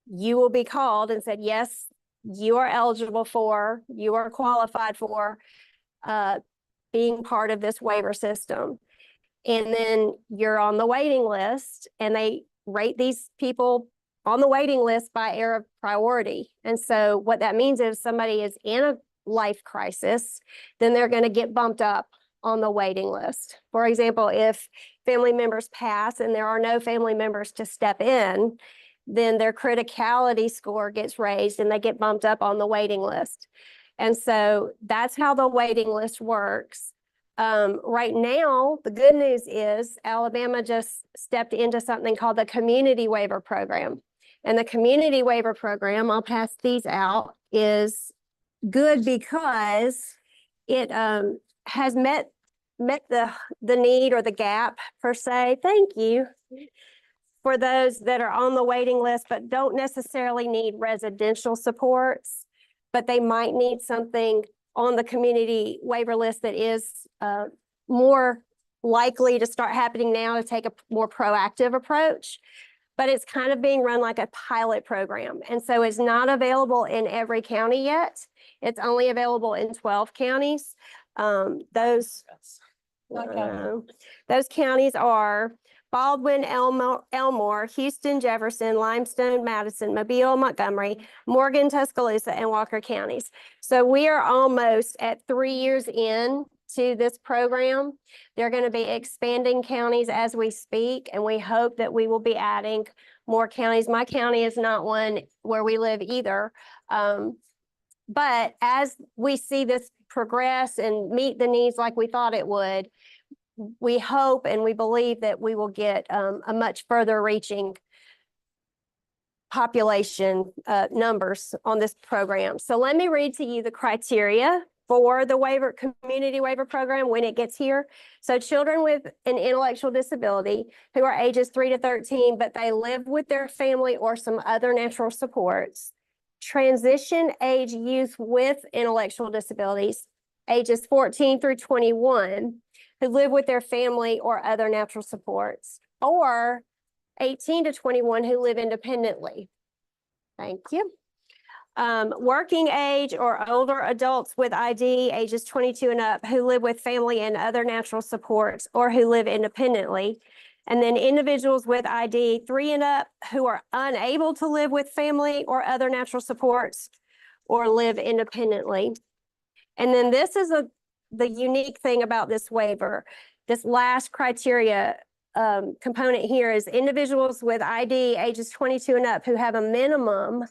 B: you will be called and said, yes, you are eligible for, you are qualified for being part of this waiver system. And then you're on the waiting list and they rate these people on the waiting list by area of priority. And so what that means is somebody is in a life crisis, then they're going to get bumped up on the waiting list. For example, if family members pass and there are no family members to step in, then their criticality score gets raised and they get bumped up on the waiting list. And so that's how the waiting list works. Right now, the good news is Alabama just stepped into something called the Community Waiver Program. And the Community Waiver Program, I'll pass these out, is good because it has met the need or the gap per se. Thank you. For those that are on the waiting list but don't necessarily need residential supports, but they might need something on the community waiver list that is more likely to start happening now, to take a more proactive approach. But it's kind of being run like a pilot program. And so it's not available in every county yet. It's only available in 12 counties. Those counties are Baldwin, Elmore, Houston, Jefferson, Limestone, Madison, Mobile, Montgomery, Morgan, Tuscaloosa, and Walker counties. So we are almost at 3 years in to this program. They're going to be expanding counties as we speak, and we hope that we will be adding more counties. My county is not one where we live either. But as we see this progress and meet the needs like we thought it would, we hope and we believe that we will get a much further reaching population numbers on this program. So let me read to you the criteria for the community waiver program when it gets here. So children with an intellectual disability who are ages 3 to 13, but they live with their family or some other natural supports. Transition age youth with intellectual disabilities, ages 14 through 21, who live with their family or other natural supports, or 18 to 21 who live independently. Thank you. Working age or older adults with ID, ages 22 and up, who live with family and other natural supports or who live independently. And then individuals with ID 3 and up who are unable to live with family or other natural supports or live independently. And then this is the unique thing about this waiver. This last criteria component here is individuals with ID ages 22 and up who have a minimum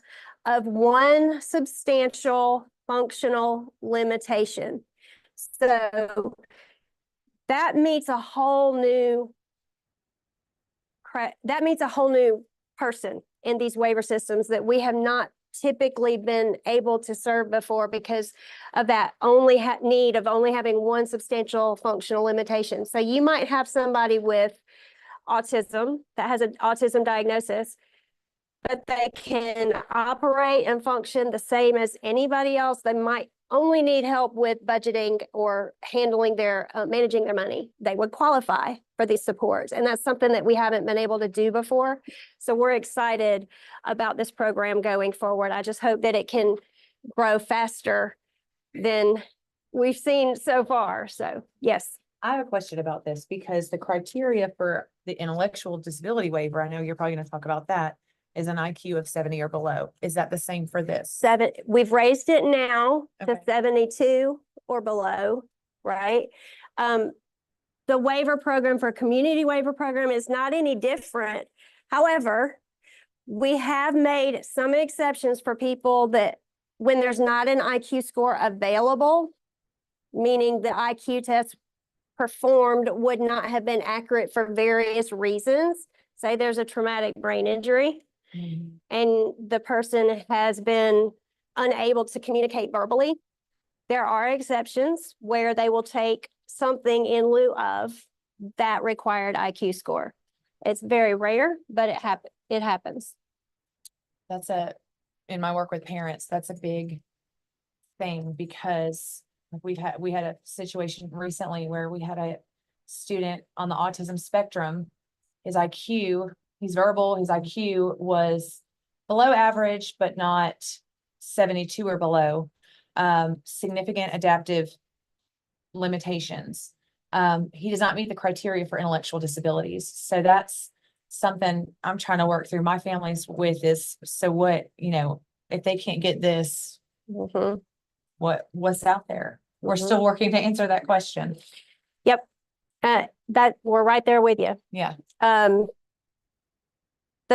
B: of one substantial functional limitation. So that meets a whole new person in these waiver systems that we have not typically been able to serve before because of that need of only having one substantial functional limitation. So you might have somebody with autism that has an autism diagnosis, but they can operate and function the same as anybody else. They might only need help with budgeting or handling their, managing their money. They would qualify for these supports. And that's something that we haven't been able to do before. So we're excited about this program going forward. I just hope that it can grow faster than we've seen so far. So yes.
F: I have a question about this because the criteria for the intellectual disability waiver, I know you're probably going to talk about that, is an IQ of 70 or below. Is that the same for this?
B: We've raised it now to
F: Okay.
B: 72 or below, right? The waiver program for community waiver program is not any different. However, we have made some exceptions for people that when there's not an IQ score available, meaning the IQ test performed would not have been accurate for various reasons. Say there's a traumatic brain injury and the person has been unable to communicate verbally. There are exceptions where they will take something in lieu of that required IQ score. It's very rare, but it happens.
F: In my work with parents, that's a big thing because we had a situation recently where we had a student on the autism spectrum. His IQ, he's verbal, his IQ was below average, but not 72 or below. Significant adaptive limitations. He does not meet the criteria for intellectual disabilities. So that's something I'm trying to work through my families with is, so what, if they can't get this,
B: Mhm.
F: what's out there? We're still working to answer that question.
B: Yep. That, we're right there with you.
F: Yeah.
B: The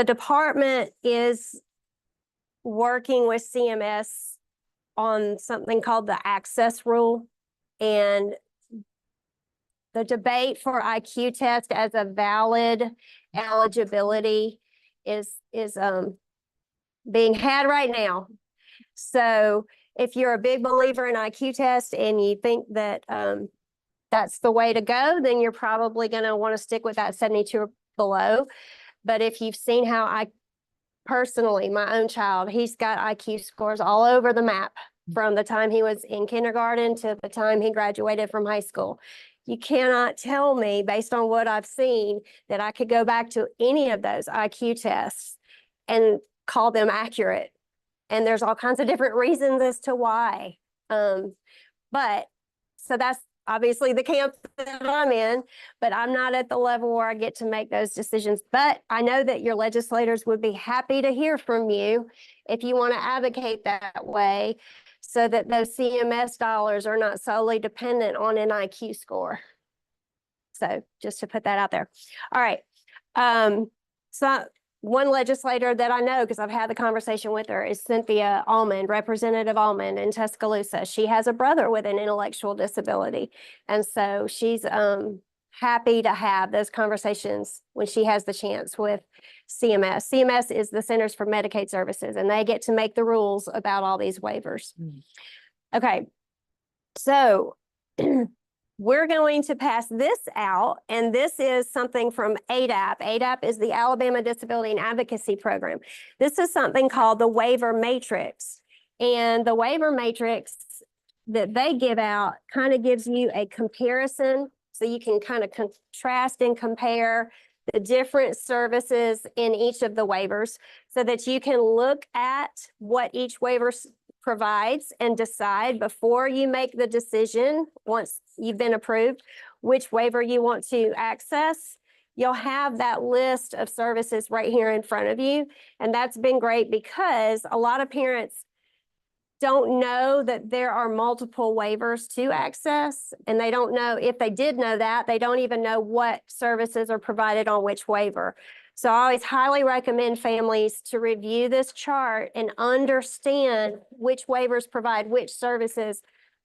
B: department is working with CMS on something called the access rule. And the debate for IQ test as a valid eligibility is being had right now. So if you're a big believer in IQ test and you think that that's the way to go, then you're probably going to want to stick with that 72 or below. But if you've seen how personally, my own child, he's got IQ scores all over the map from the time he was in kindergarten to the time he graduated from high school. You cannot tell me, based on what I've seen, that I could go back to any of those IQ tests and call them accurate. And there's all kinds of different reasons as to why. But so that's obviously the camp that I'm in, but I'm not at the level where I get to make those decisions. But I know that your legislators would be happy to hear from you if you want to advocate that way, so that those CMS dollars are not solely dependent on an IQ score. So just to put that out there. All right. So one legislator that I know, because I've had the conversation with her, is Cynthia Almond, Representative Almond in Tuscaloosa. She has a brother with an intellectual disability. And so she's happy to have those conversations when she has the chance with CMS. CMS is the Centers for Medicaid Services, and they get to make the rules about all these waivers. Okay, so we're going to pass this out, and this is something from ADAP. ADAP is the Alabama Disability and Advocacy Program. This is something called the waiver matrix. And the waiver matrix that they give out kind of gives you a comparison, so you can kind of contrast and compare the different services in each of the waivers, so that you can look at what each waiver provides and decide before you make the decision, once you've been approved, which waiver you want to access. You'll have that list of services right here in front of you. And that's been great, because a lot of parents don't know that there are multiple waivers to access. And they don't know, if they did know that, they don't even know what services are provided on which waiver. So I always highly recommend families to review this chart and understand which waivers provide which services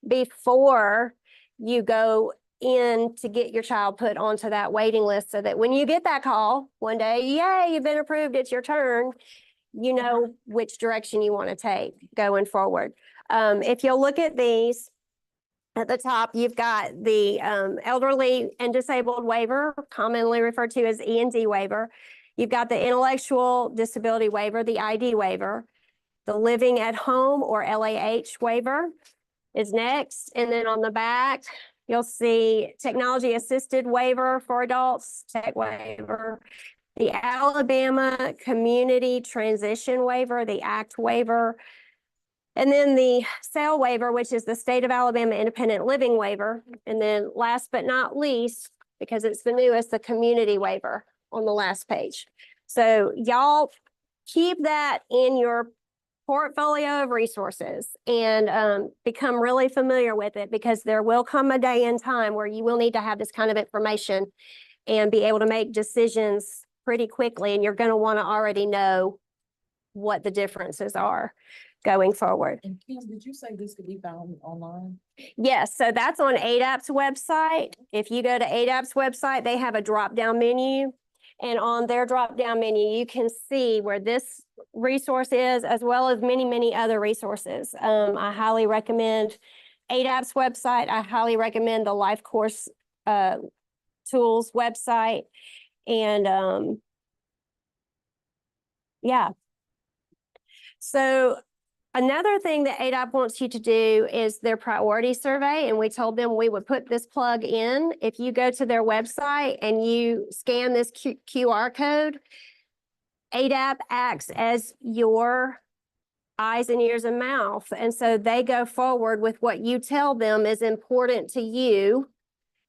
B: before you go in to get your child put onto that waiting list, so that when you get that call one day, yay, you've been approved, it's your turn, you know which direction you want to take going forward. If you'll look at these, at the top, you've got the elderly and disabled waiver, commonly referred to as E&D waiver. You've got the intellectual disability waiver, the ID waiver. The living at home or LAH waiver is next. And then on the back, you'll see technology assisted waiver for adults, tech waiver. The Alabama Community Transition Waiver, the ACT waiver. And then the SAIL waiver, which is the State of Alabama Independent Living waiver. And then last but not least, because it's the newest, the community waiver on the last page. So y'all keep that in your portfolio of resources and become really familiar with it, because there will come a day in time where you will need to have this kind of information and be able to make decisions pretty quickly. And you're going to want to already know what the differences are going forward.
C: And Kim, did you say this could be found online?
B: Yes, so that's on ADAP's website. If you go to ADAP's website, they have a drop-down menu. And on their drop-down menu, you can see where this resource is, as well as many, many other resources. I highly recommend ADAP's website. I highly recommend the Life Course Tools website. And yeah. So another thing that ADAP wants you to do is their priority survey, and we told them we would put this plug in. If you go to their website and you scan this QR code, ADAP acts as your eyes and ears and mouth. And so they go forward with what you tell them is important to you.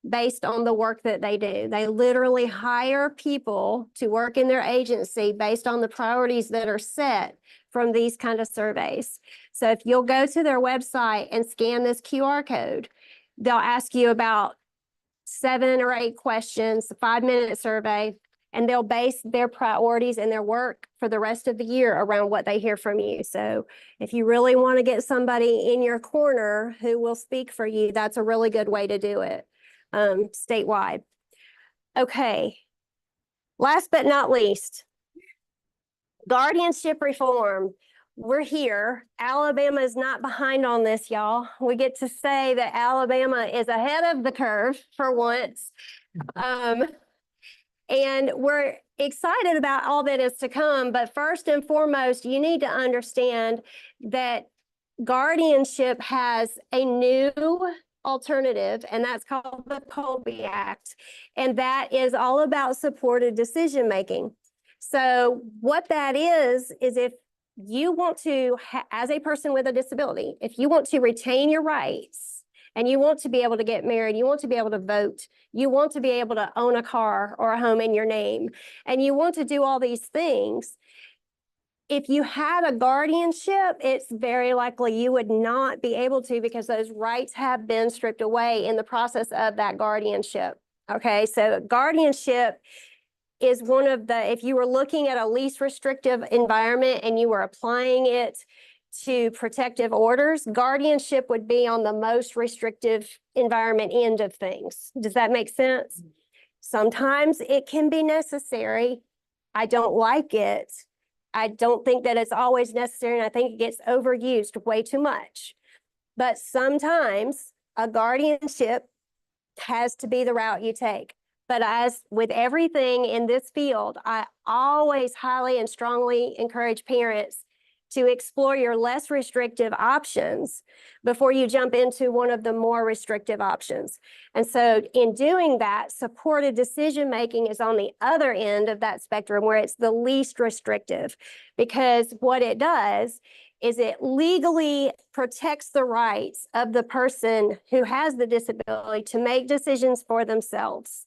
B: based on the work that they do. They literally hire people to work in their agency based on the priorities that are set from these kind of surveys. So if you'll go to their website and scan this QR code, they'll ask you about 7 or 8 questions, a 5-minute survey, and they'll base their priorities and their work for the rest of the year around what they hear from you. So if you really want to get somebody in your corner who will speak for you, that's a really good way to do it, statewide. Okay. Last but not least, guardianship reform. We're here. Alabama is not behind on this, y'all. We get to say that Alabama is ahead of the curve for once. And we're excited about all that is to come. But first and foremost, you need to understand that guardianship has a new alternative, and that's called the Colby Act. And that is all about supported decision-making. So what that is if you want to, as a person with a disability, if you want to retain your rights, and you want to be able to get married, you want to be able to vote, you want to be able to own a car or a home in your name, and you want to do all these things, if you had a guardianship, it's very likely you would not be able to, because those rights have been stripped away in the process of that guardianship. Okay, so guardianship is one of the, if you were looking at a least restrictive environment and you were applying it to protective orders, guardianship would be on the most restrictive environment end of things. Does that make sense? Sometimes it can be necessary. I don't like it. I don't think that it's always necessary, and I think it gets overused way too much. But sometimes a guardianship has to be the route you take. But as with everything in this field, I always highly and strongly encourage parents to explore your less restrictive options before you jump into one of the more restrictive options. And so in doing that, supported decision-making is on the other end of that spectrum, where it's the least restrictive, because what it does is it legally protects the rights of the person who has the disability to make decisions for themselves.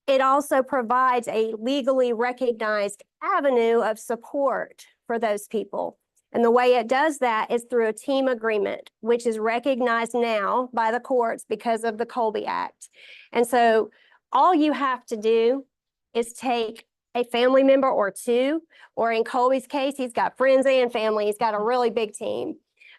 B: It also provides a legally recognized avenue of support for those people. And the way it does that is through a team agreement, which is recognized now by the courts because of the Colby Act. And so all you have to do is take a family member or two, or in Colby's case, he's got friends and family. He's got a really big team.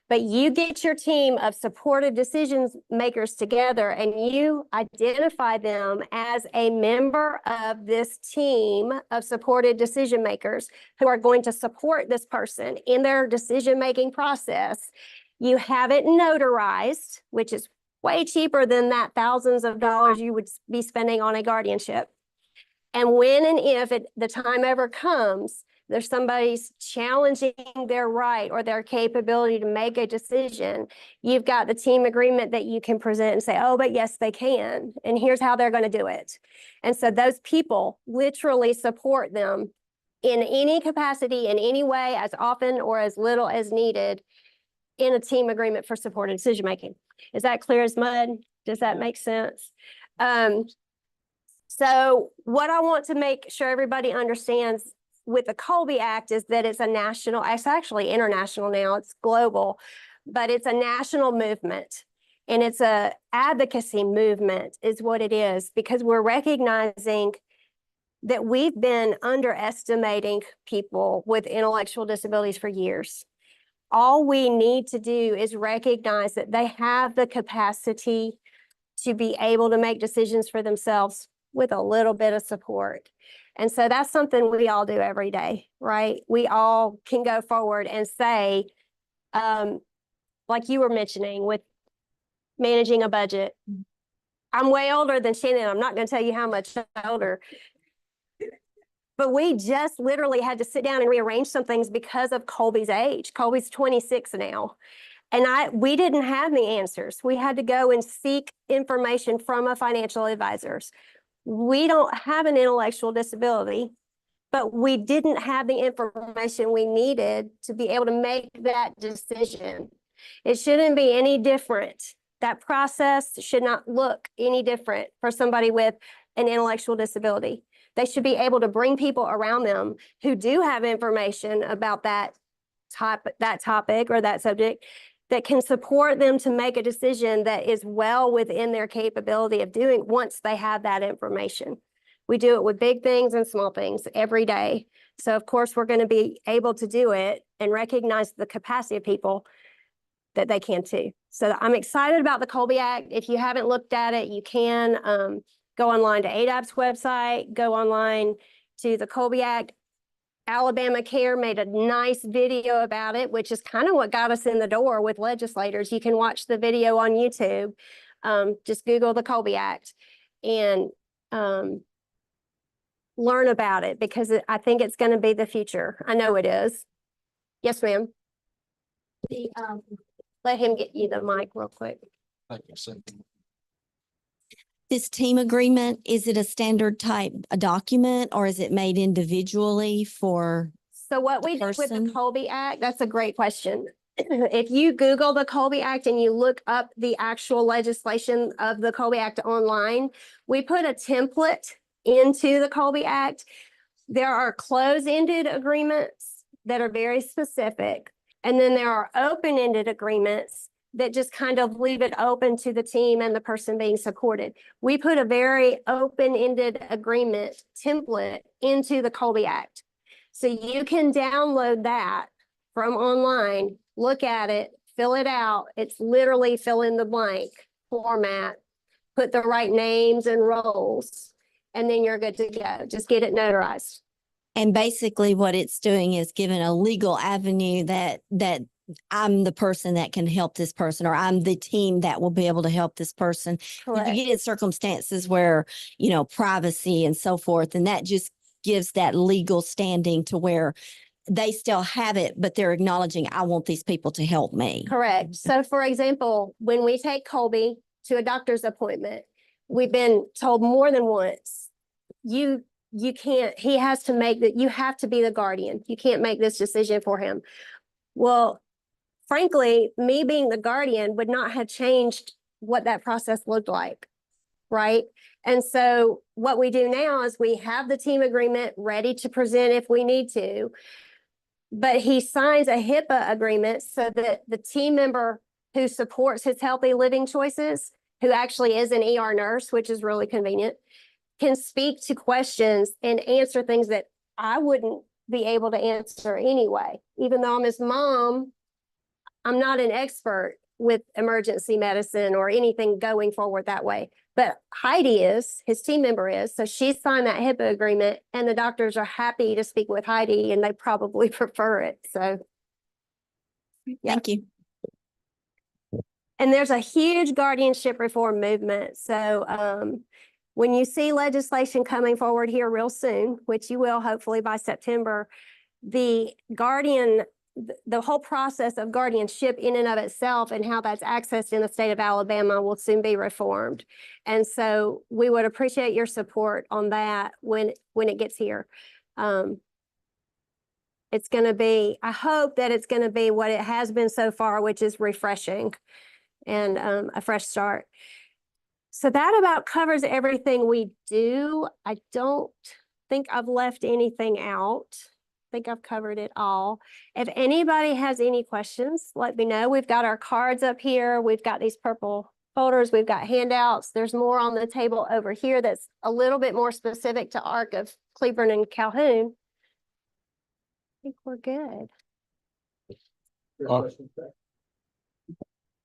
B: But you get your team of supportive decision makers together and you identify them as a member of this team of supported decision makers who are going to support this person in their decision-making process. You have it notarized, which is way cheaper than that thousands of dollars you would be spending on a guardianship. And when and if the time ever comes, there's somebody's challenging their right or their capability to make a decision, you've got the team agreement that you can present and say, oh, but yes, they can. And here's how they're going to do it. And so those people literally support them in any capacity, in any way, as often or as little as needed in a team agreement for supported decision-making. Is that clear as mud? Does that make sense? So what I want to make sure everybody understands with the Colby Act is that it's actually international now, it's global, but it's a national movement, and it's a advocacy movement is what it is, because we're recognizing that we've been underestimating people with intellectual disabilities for years. All we need to do is recognize that they have the capacity to be able to make decisions for themselves with a little bit of support. And so that's something we all do every day, right? We all can go forward and say, like you were mentioning with managing a budget. I'm way older than Shannon. I'm not going to tell you how much older. But we just literally had to sit down and rearrange some things because of Colby's age. Colby's 26 now. And we didn't have the answers. We had to go and seek information from a financial advisors. We don't have an intellectual disability, but we didn't have the information we needed to be able to make that decision. It shouldn't be any different That process should not look any different for somebody with an intellectual disability. They should be able to bring people around them who do have information about that topic or that subject that can support them to make a decision that is well within their capability of doing once they have that information. We do it with big things and small things every day. So of course, we're going to be able to do it and recognize the capacity of people that they can too. So I'm excited about the Colby Act. If you haven't looked at it, you can go online to ADAP's website, go online to the Colby Act. Alabama Care made a nice video about it, which is kind of what got us in the door with legislators. You can watch the video on YouTube. Just Google the Colby Act and learn about it because I think it's going to be the future. I know it is. Yes, ma'am. Let him get you the mic real quick.
A: Thank you, Cynthia.
K: This team agreement, is it a standard type a document or is it made individually for?
B: So what we did with the
K: person?
B: Colby Act, that's a great question. If you Google the Colby Act and you look up the actual legislation of the Colby Act online, we put a template into the Colby Act. There are close-ended agreements that are very specific. And then there are open-ended agreements that just kind of leave it open to the team and the person being supported. We put a very open-ended agreement template into the Colby Act. So you can download that from online, look at it, fill it out. It's literally fill in the blank format, put the right names and roles, and then you're good to go. Just get it notarized.
K: And basically what it's doing is giving a legal avenue that I'm the person that can help this person, or I'm the team that will be able to help this person.
B: Correct.
K: You get in circumstances where, privacy and so forth, and that just gives that legal standing to where they still have it, but they're acknowledging, I want these people to help me.
B: Correct. So for example, when we take Colby to a doctor's appointment, we've been told more than once, you can't, he has to make that, you have to be the guardian. You can't make this decision for him. Well, frankly, me being the guardian would not have changed what that process looked like, right? And so what we do now is we have the team agreement ready to present if we need to, but he signs a HIPAA agreement so that the team member who supports his healthy living choices, who actually is an ER nurse, which is really convenient, can speak to questions and answer things that I wouldn't be able to answer anyway. Even though I'm his mom, I'm not an expert with emergency medicine or anything going forward that way. But Heidi is, his team member is, so she signed that HIPAA agreement and the doctors are happy to speak with Heidi and they probably prefer it, so. Yeah.
K: Thank you.
B: And there's a huge guardianship reform movement, so when you see legislation coming forward here real soon, which you will hopefully by September, the whole process of guardianship in and of itself and how that's accessed in the state of Alabama will soon be reformed. And so we would appreciate your support on that when it gets here. It's going to be, I hope that it's going to be what it has been so far, which is refreshing and a fresh start. So that about covers everything we do. I don't think I've left anything out. I think I've covered it all. If anybody has any questions, let me know. We've got our cards up here. We've got these purple folders. We've got handouts. There's more on the table over here that's a little bit more specific to ARC of Cleburne and Calhoun. I think we're good.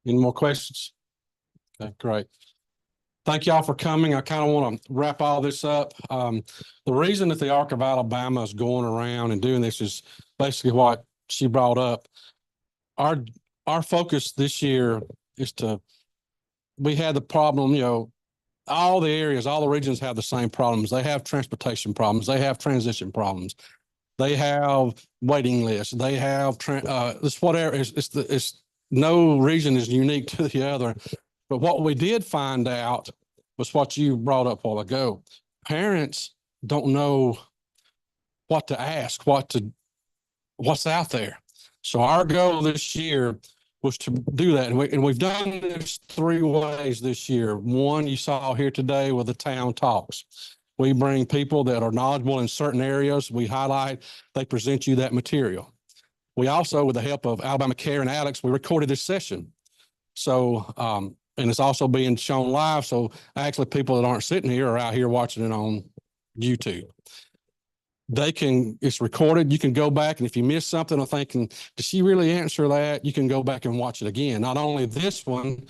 A: Any more questions? Okay, great. Thank y'all for coming. I kind of want to wrap all this up. The reason that the ARC of Alabama is going around and doing this is basically what she brought up. Our focus this year is we had the problem, all the areas, all the regions have the same problems. They have transportation problems. They have transition problems. They have waiting lists. They have whatever. It's no region is unique to the other. But what we did find out was what you brought up a while ago. Parents don't know what to ask, what's out there. So our goal this year was to do that. And we've done this 3 ways this year. One, you saw here today with the town talks. We bring people that are knowledgeable in certain areas. We highlight, they present you that material. We also, with the help of Alabama Care and Alex, we recorded this session. So, and it's also being shown live. So actually people that aren't sitting here are out here watching it on YouTube. It's recorded. You can go back, and if you miss something or thinking, did she really answer that? You can go back and watch it again. Not only this one,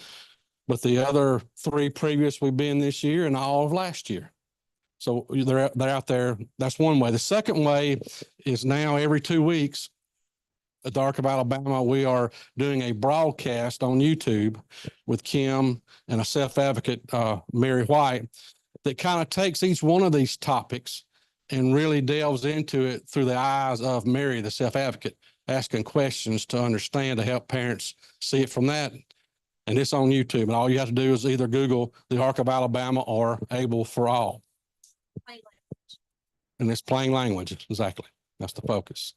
A: but the other 3 previous we've been this year and all of last year. So they're out there. That's one way. The second way is now every 2 weeks at the Ark of Alabama, we are doing a broadcast on YouTube with Kim and a self-advocate, Mary White, that kind of takes each one of these topics and really delves into it through the eyes of Mary, the self-advocate, asking questions to understand, to help parents see it from that. And it's on YouTube. And all you have to do is either Google the Ark of Alabama or Able for All. And it's plain language. Exactly. That's the focus.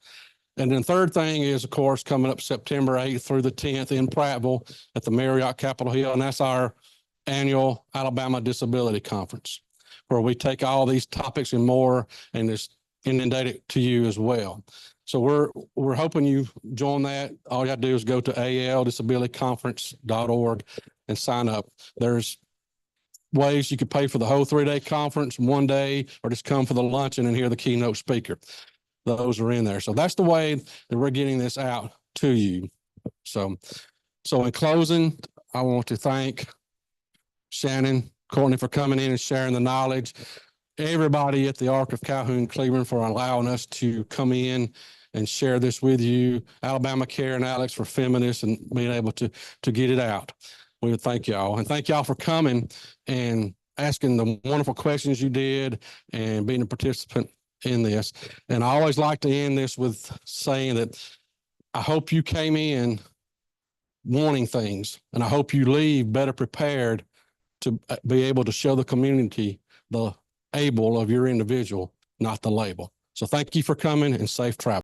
A: And then third thing is, of course, coming up September 8th through the 10th in Prattville at the Marriott Capitol Hill. And that's our annual Alabama Disability Conference, where we take all these topics and more and just inundate it to you as well. So we're hoping you join that. All you have to do is go to aldisabilityconference.org and sign up. There's ways you could pay for the whole 3-day conference one day, or just come for the luncheon and hear the keynote speaker. Those are in there. So that's the way that we're getting this out to you. So in closing, I want to thank Shannon, Courtney for coming in and sharing the knowledge. Everybody at the Ark of Calhoun Cleveland for allowing us to come in and share this with you. Alabama Care and Alex for Feminists and being able to get it out. We would thank y'all, and thank y'all for coming and asking the wonderful questions you did and being a participant in this. And I always like to end this with saying that I hope you came in wanting things, and I hope you leave better prepared to be able to show the community the able of your individual, not the label. So thank you for coming, and safe travel.